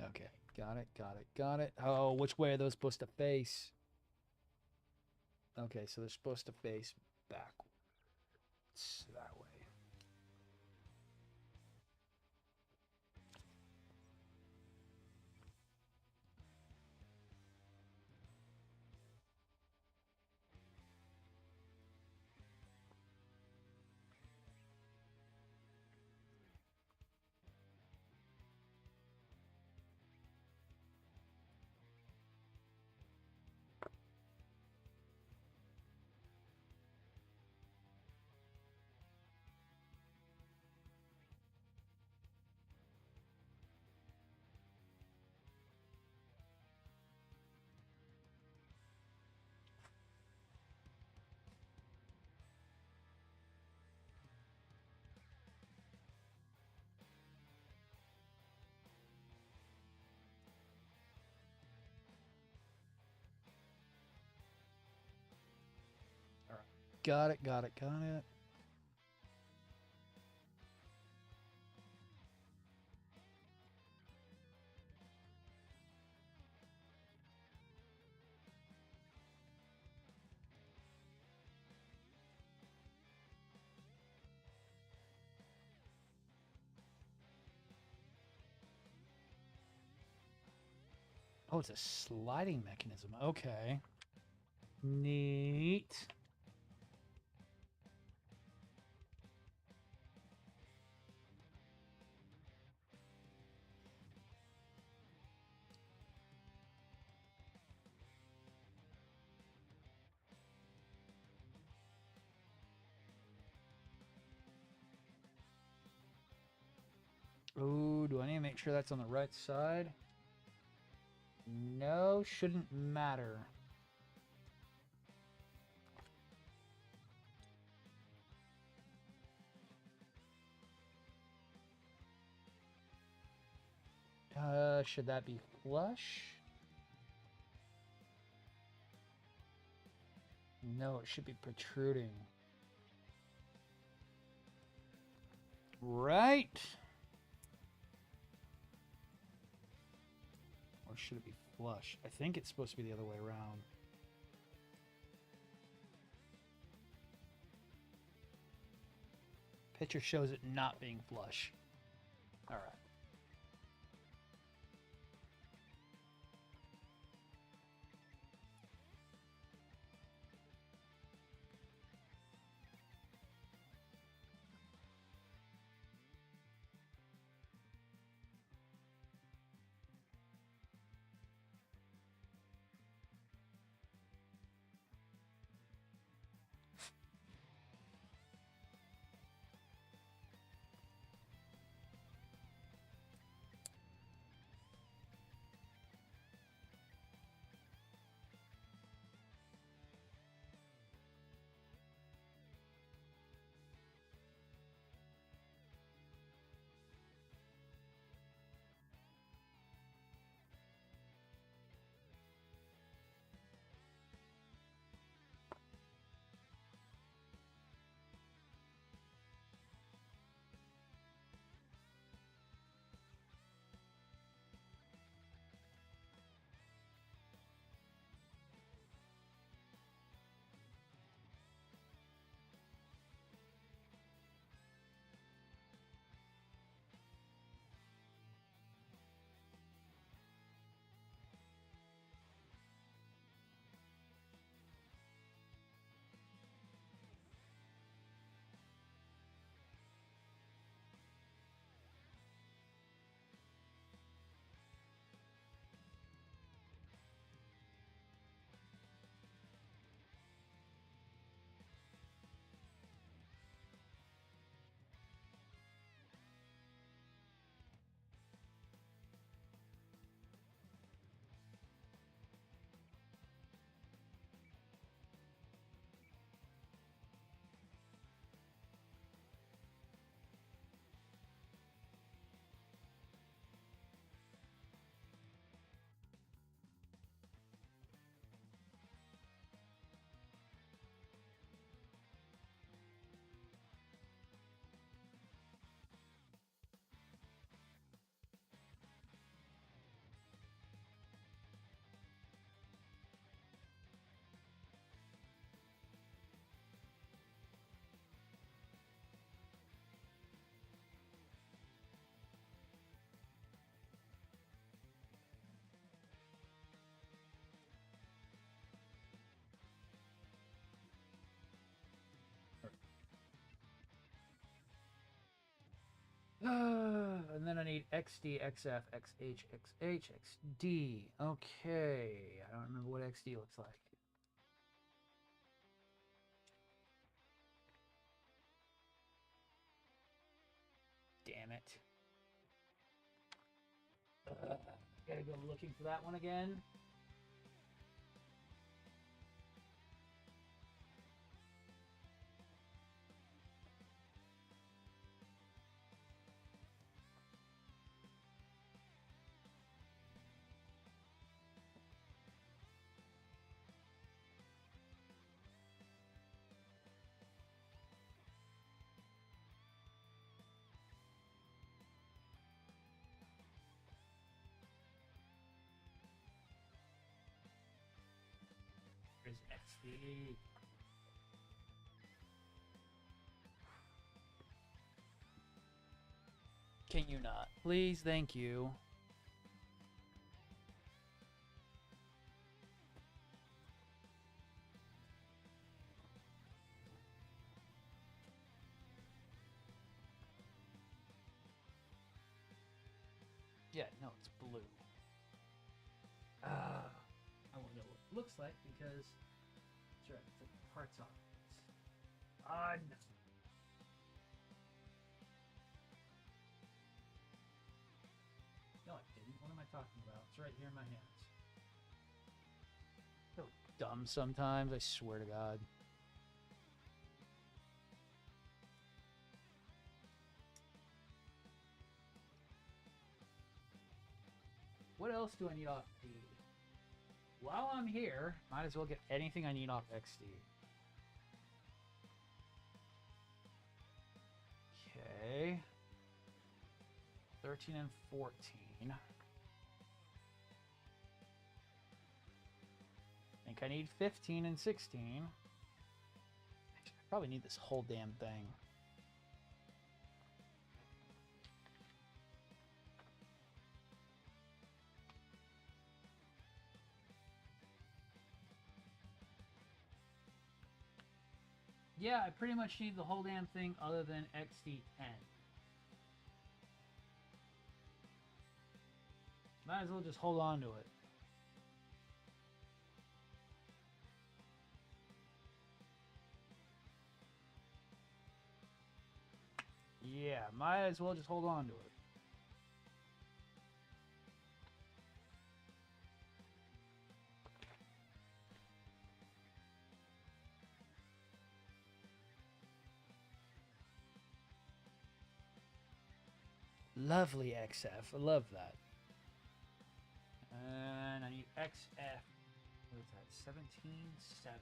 Okay, got it. Oh, which way are those supposed to face? Okay, so they're supposed to face backwards. That way. All right. Got it. Oh, it's a sliding mechanism. Okay. Neat. Oh, do I need to make sure that's on the right side? No, shouldn't matter. Should that be flush? No, it should be protruding. Right. Or should it be flush? I think it's supposed to be the other way around. Picture shows it not being flush. All right. And then I need XD, XF, XH, XH, XD. Okay. I don't remember what XD looks like. Damn it. Gotta go looking for that one again. There's XD. Can you not? Please, thank you. Yeah, no, it's blue. I want to know what it looks like because that's right, it's the parts on it. No. No, I didn't. What am I talking about? It's right here in my hands. So dumb sometimes, I swear to God. What else do I need off D? While I'm here, might as well get anything I need off XD. Okay. 13 and 14. I think I need 15 and 16. I probably need this whole damn thing. Yeah, I pretty much need the whole damn thing other than XD10. Might as well just hold on to it. Yeah, might as well just hold on to it. Lovely XF. I love that. And I need XF. What is that? 17.7.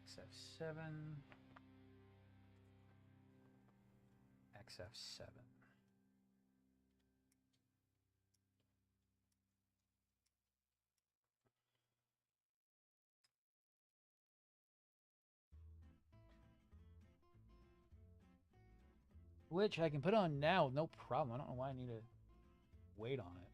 XF7. XF7. Which I can put on now, no problem. I don't know why I need to wait on it.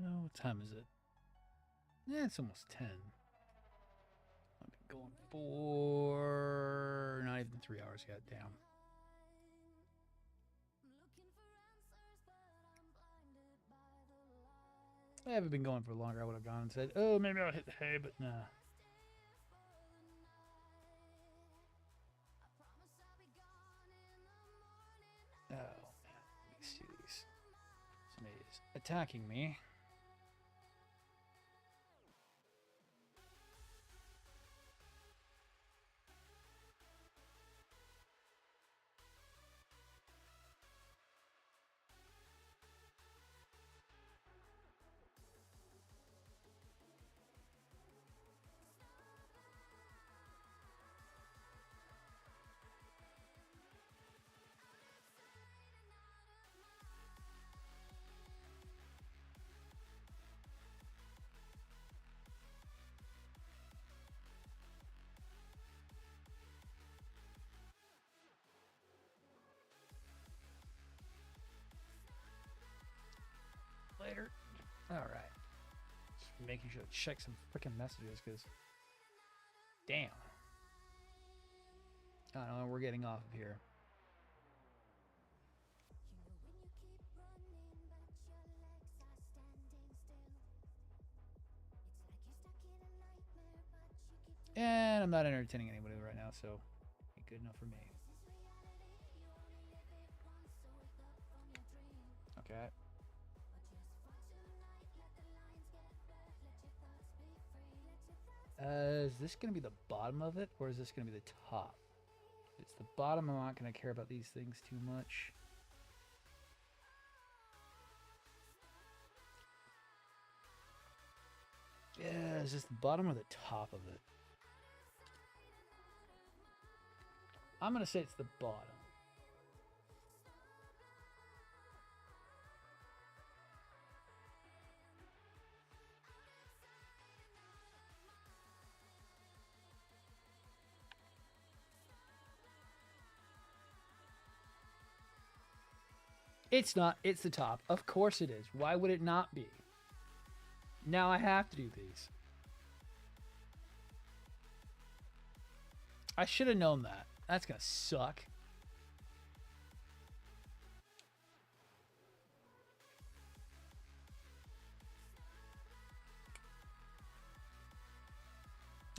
Oh, what time is it? Yeah, it's almost 10. I've been going for not even 3 hours yet. Damn. I haven't been going for longer. I would have gone and said, oh, maybe I'll hit the hay, but nah. Oh, man. Let me see these. Somebody is attacking me. Later. All right. Just making sure to check some freaking messages because, damn. I don't know. We're getting off of here. And I'm not entertaining anybody right now, so ain't good enough for me. Okay. Is this going to be the bottom of it, or is this going to be the top? If it's the bottom, I'm not going to care about these things too much. Yeah, is this the bottom or the top of it? I'm going to say it's the bottom. It's not. It's the top. Of course it is. Why would it not be? Now I have to do these. I should have known that. That's going to suck.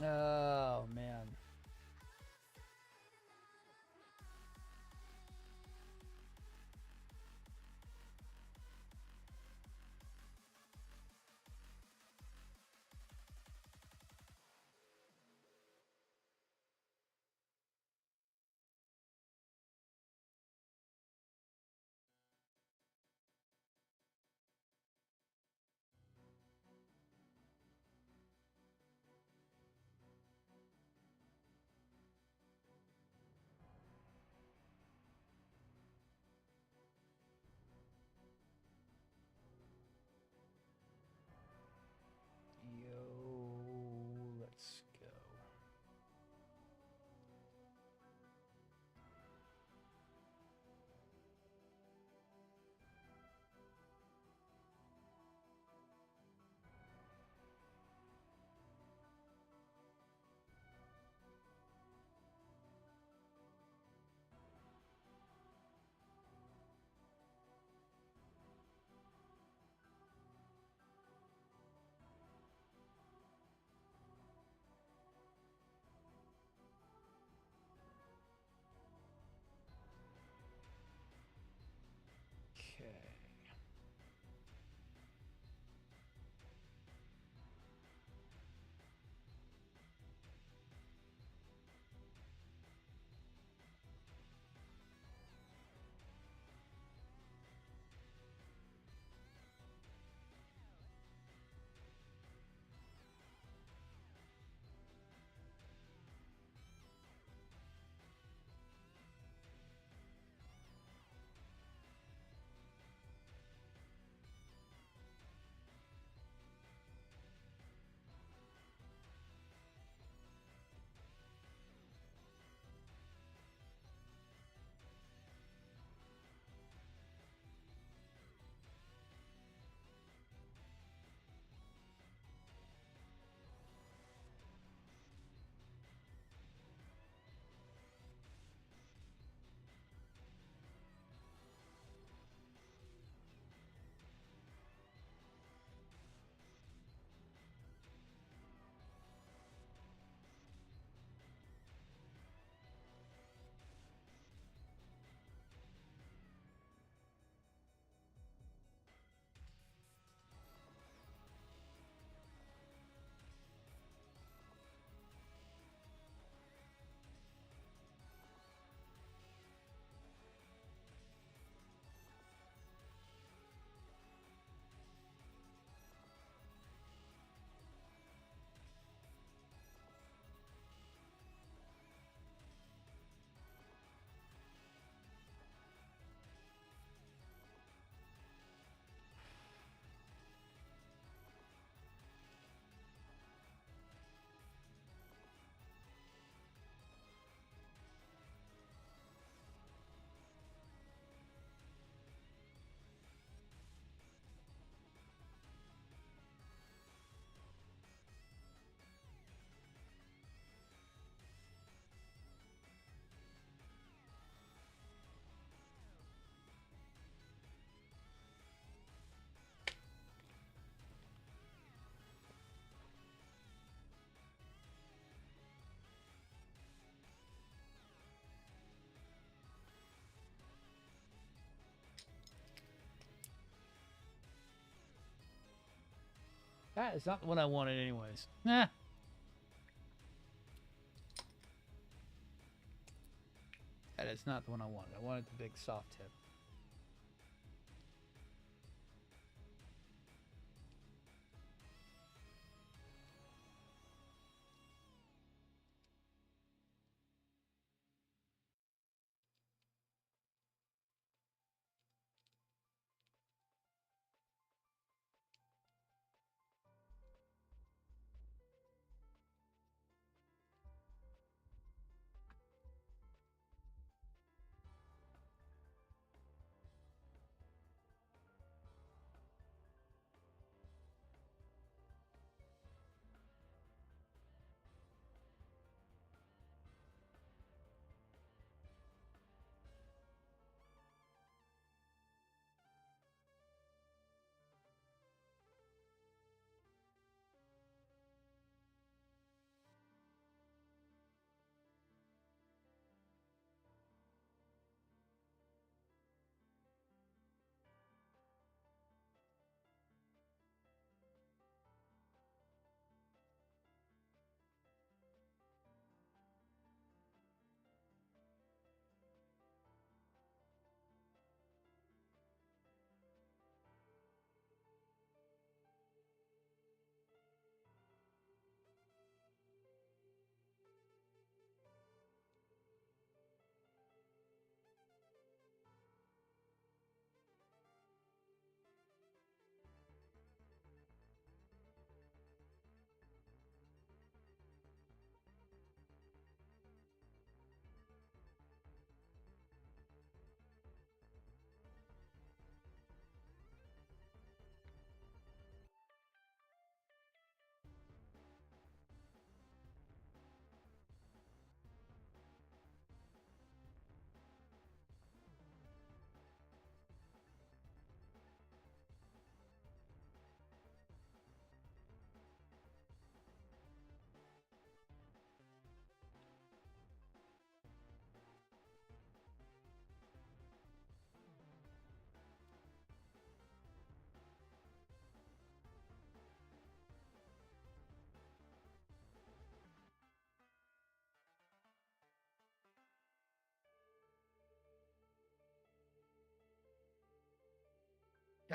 Oh, man. That is not the one I wanted anyways. Nah. That is not the one I wanted. I wanted the big soft tip.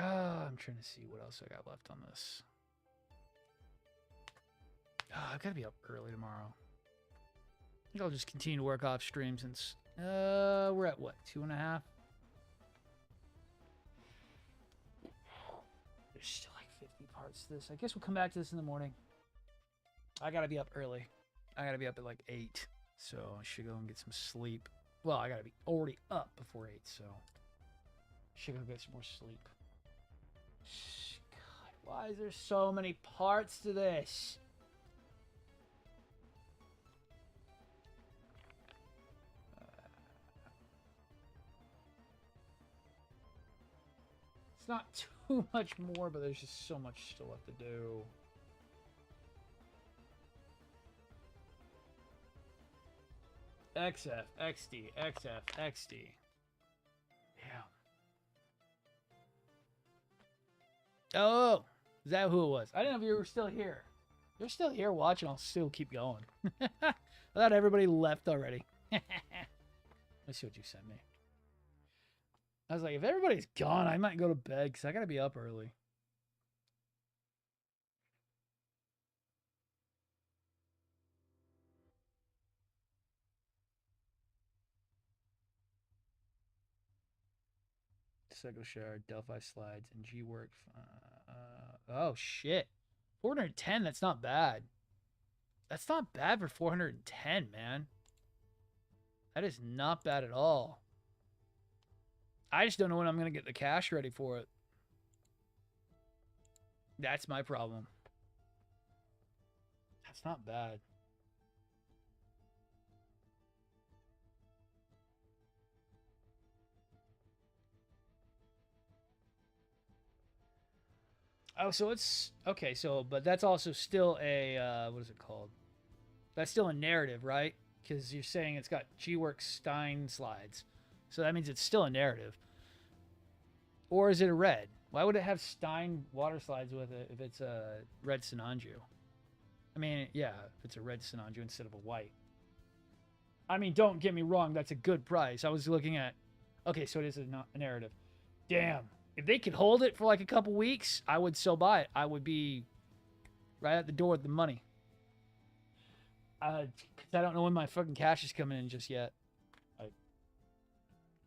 I'm trying to see what else I got left on this. I've got to be up early tomorrow. I think I'll just continue to work off stream since we're at what, 2.5? There's still like 50 parts to this. I guess we'll come back to this in the morning. I gotta be up early. I gotta be up at like 8, so I should go and get some sleep. Well, I gotta be already up before 8, so should go get some more sleep. God, why is there so many parts to this? It's not too much more, but there's just so much still left to do. XF, XD, XF, XD. Yeah. Oh, is that who it was? I didn't know if you were still here. You're still here watching, I'll still keep going. I thought everybody left already. Let's see what you sent me. I was like, if everybody's gone, I might go to bed because I got to be up early. Cycle shard, Delphi slides, and G-work. Oh, shit. 410, that's not bad. That's not bad for 410, man. That is not bad at all. I just don't know when I'm going to get the cash ready for it. That's my problem. That's not bad. Oh, so it's... Okay, so... But that's also still a... what is it called? That's still a narrative, right? Because you're saying it's got G-Work Stein slides. So that means it's still a narrative. Or is it a red? Why would it have Stein water slides with it if it's a red Sinanju? I mean, yeah, if it's a red Sinanju instead of a white. I mean, don't get me wrong, that's a good price. I was looking at, okay, so it is a narrative. Damn, if they could hold it for like a couple weeks, I would still buy it. I would be right at the door with the money. Cause I don't know when my fucking cash is coming in just yet.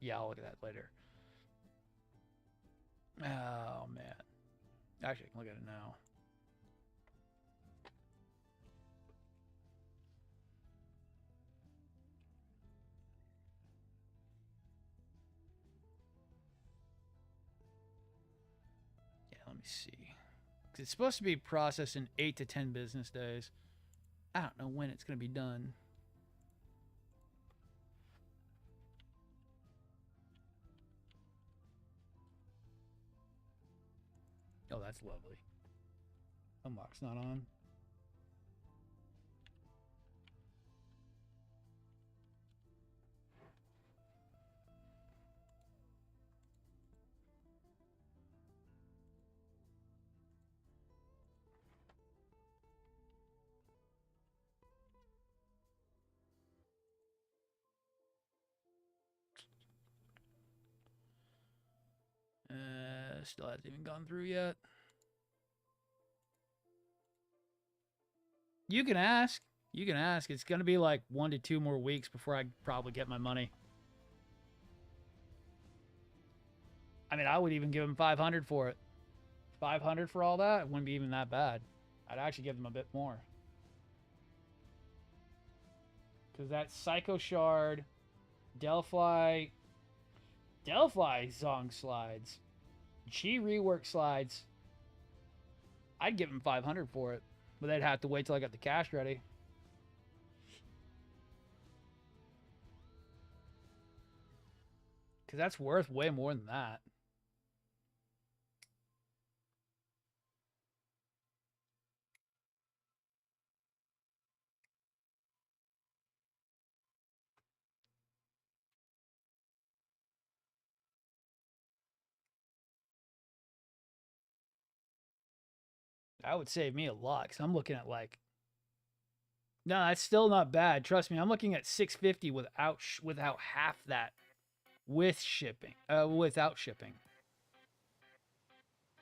Yeah, I'll look at that later. Oh, man. Actually, I can look at it now. Yeah, let me see. Because it's supposed to be processed in 8 to 10 business days. I don't know when it's going to be done. Oh, that's lovely. Unlock's not on. Still hasn't even gone through yet. You can ask. You can ask. It's going to be like 1 to 2 more weeks before I probably get my money. I mean, I would even give them 500 for it. 500 for all that? It wouldn't be even that bad. I'd actually give them a bit more. Because that Psycho Shard, Delphi Zong slides, G rework slides. I'd give them 500 for it. But they'd have to wait till I got the cash ready. Because that's worth way more than that. That would save me a lot. Because I'm looking at like... No, that's still not bad. Trust me, I'm looking at 650 without half that with shipping. Without shipping.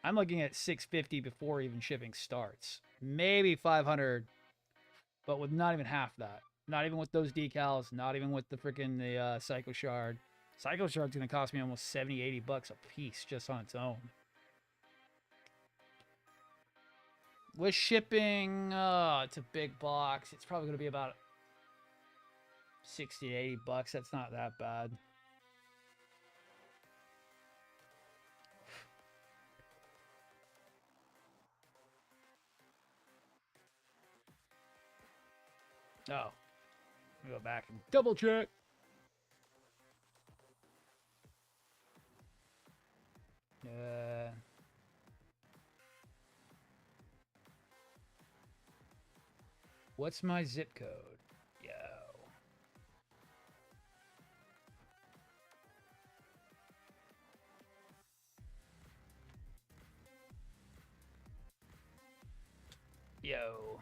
I'm looking at 650 before even shipping starts. Maybe 500, but with not even half that. Not even with those decals, not even with the freaking Psycho Shard. Psycho Shard's going to cost me almost 70, 80 bucks a piece just on its own. With shipping, it's a big box. It's probably going to be about 60 to 80 bucks. That's not that bad. Oh. Let me go back and double check. What's my zip code? Yo. Yo.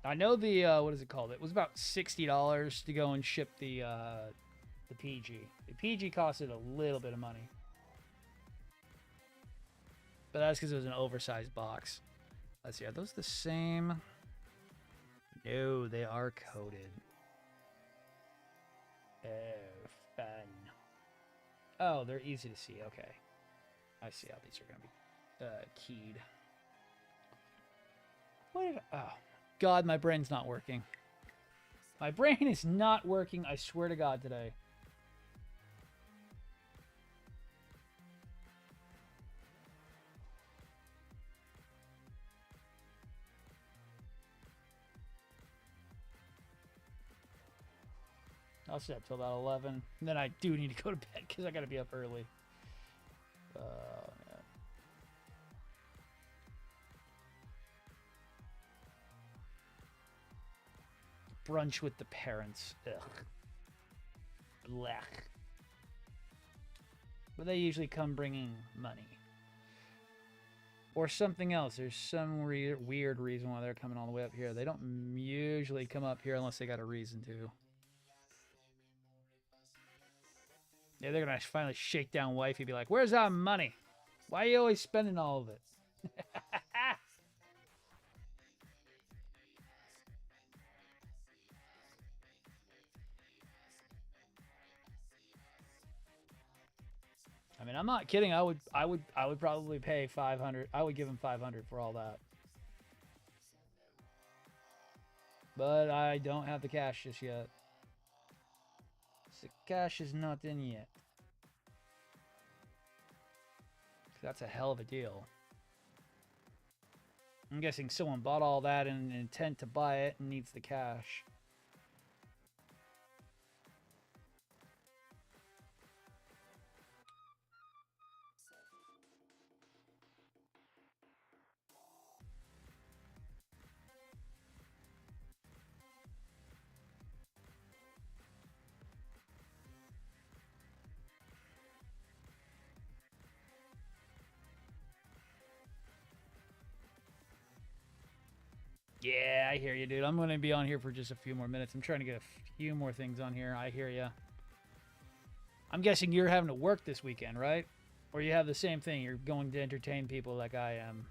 I know the what is it called? It was about $60 to go and ship the PG. The PG costed a little bit of money, but that's because it was an oversized box. Let's see, are those the same? No, they are coded. Oh, fun. Oh, they're easy to see. Okay, I see how these are gonna be keyed. What did oh. God, my brain's not working. My brain is not working, I swear to God, today. I'll stay up till about 11. And then I do need to go to bed because I got to be up early. Yeah. brunch with the parents. Ugh. Blech. But they usually come bringing money. Or something else. There's some weird reason why they're coming all the way up here. They don't usually come up here unless they got a reason to. Yeah, they're going to finally shake down wifey and be like, where's our money? Why are you always spending all of it? I mean, I'm not kidding. I would probably pay 500. I would give him 500 for all that. But I don't have the cash just yet. The cash is not in yet. That's a hell of a deal. I'm guessing someone bought all that in intent to buy it and needs the cash. Yeah, I hear you, dude. I'm going to be on here for just a few more minutes. I'm trying to get a few more things on here. I hear you. I'm guessing you're having to work this weekend, right? Or you have the same thing. You're going to entertain people like I am.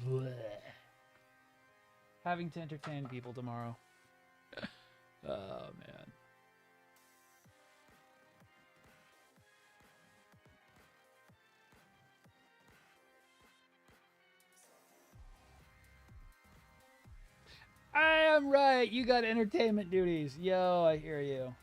Blech. Having to entertain people tomorrow. Oh, man. I am right. You got entertainment duties. Yo, I hear you.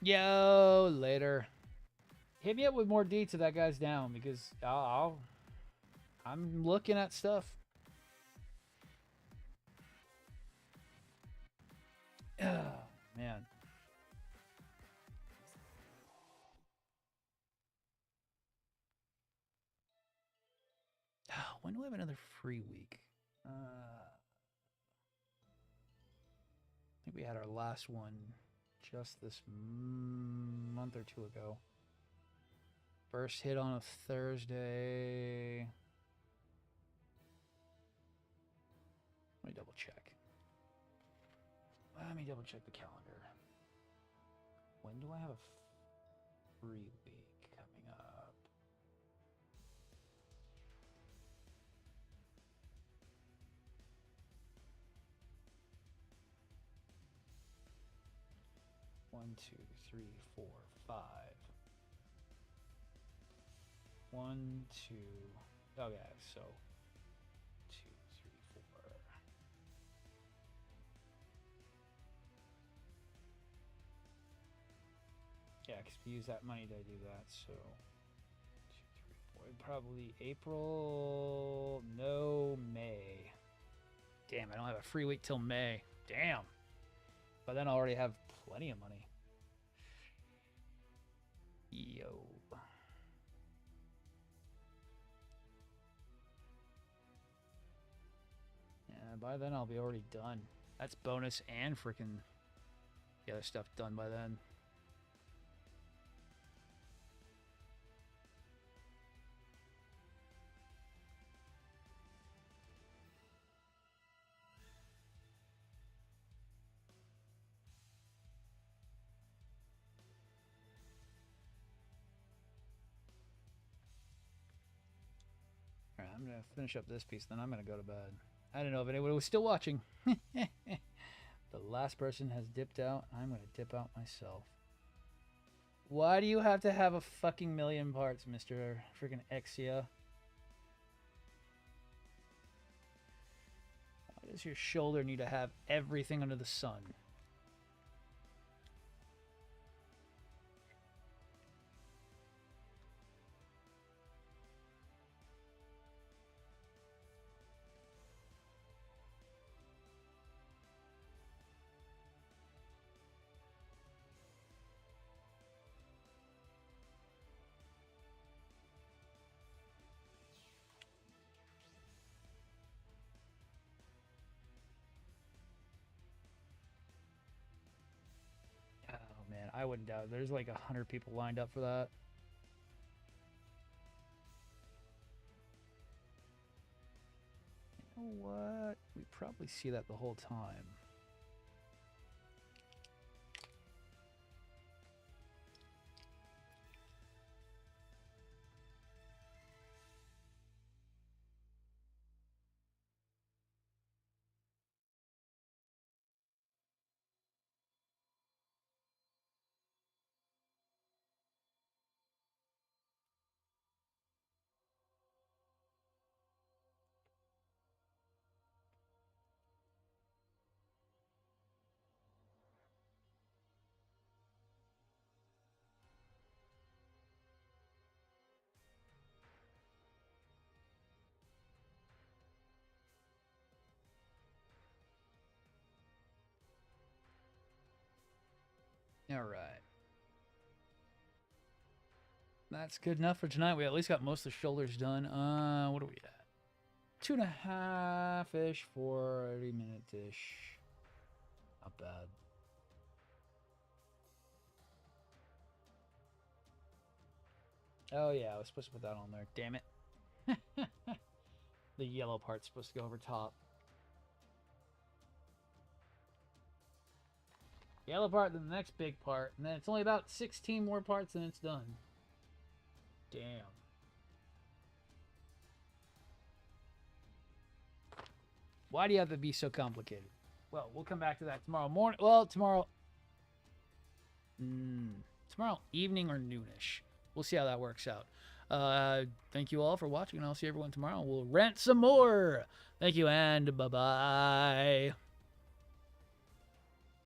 Yo, later. Hit me up with more deets if that guy's down, because I'm looking at stuff. Oh, man. When do I have another free week? I think we had our last one just this month or two ago. First hit on a Thursday. Let me double check. Let me double check the calendar. When do I have a free week coming up? One, two, three, four, five. 1, 2. Okay, so 2, 3, 4. Yeah, because we use that money to do that. So 2, 3, 4. Probably April. No, May. Damn, I don't have a free week till May. Damn. But then I already have plenty of money. Yo. By then I'll be already done. That's bonus and freaking the other stuff done by then. Alright, I'm gonna finish up this piece, then I'm gonna go to bed. I don't know if anyone was still watching. The last person has dipped out. I'm going to dip out myself. Why do you have to have a fucking million parts, Mr. Freaking Exia? Why does your shoulder need to have everything under the sun? Oh man, I wouldn't doubt it. There's like 100 people lined up for that. You know what? We probably see that the whole time. All right. That's good enough for tonight. We at least got most of the shoulders done. What are we at? 2.5-ish, 40-minute-ish. Not bad. Oh yeah, I was supposed to put that on there. Damn it. The yellow part's supposed to go over top. Yellow part, then the next big part, and then it's only about 16 more parts and it's done. Damn. Why do you have to be so complicated? Well, we'll come back to that tomorrow morning. Well, tomorrow evening or noonish. We'll see how that works out. Thank you all for watching, and I'll see everyone tomorrow. We'll rent some more. Thank you, and bye-bye.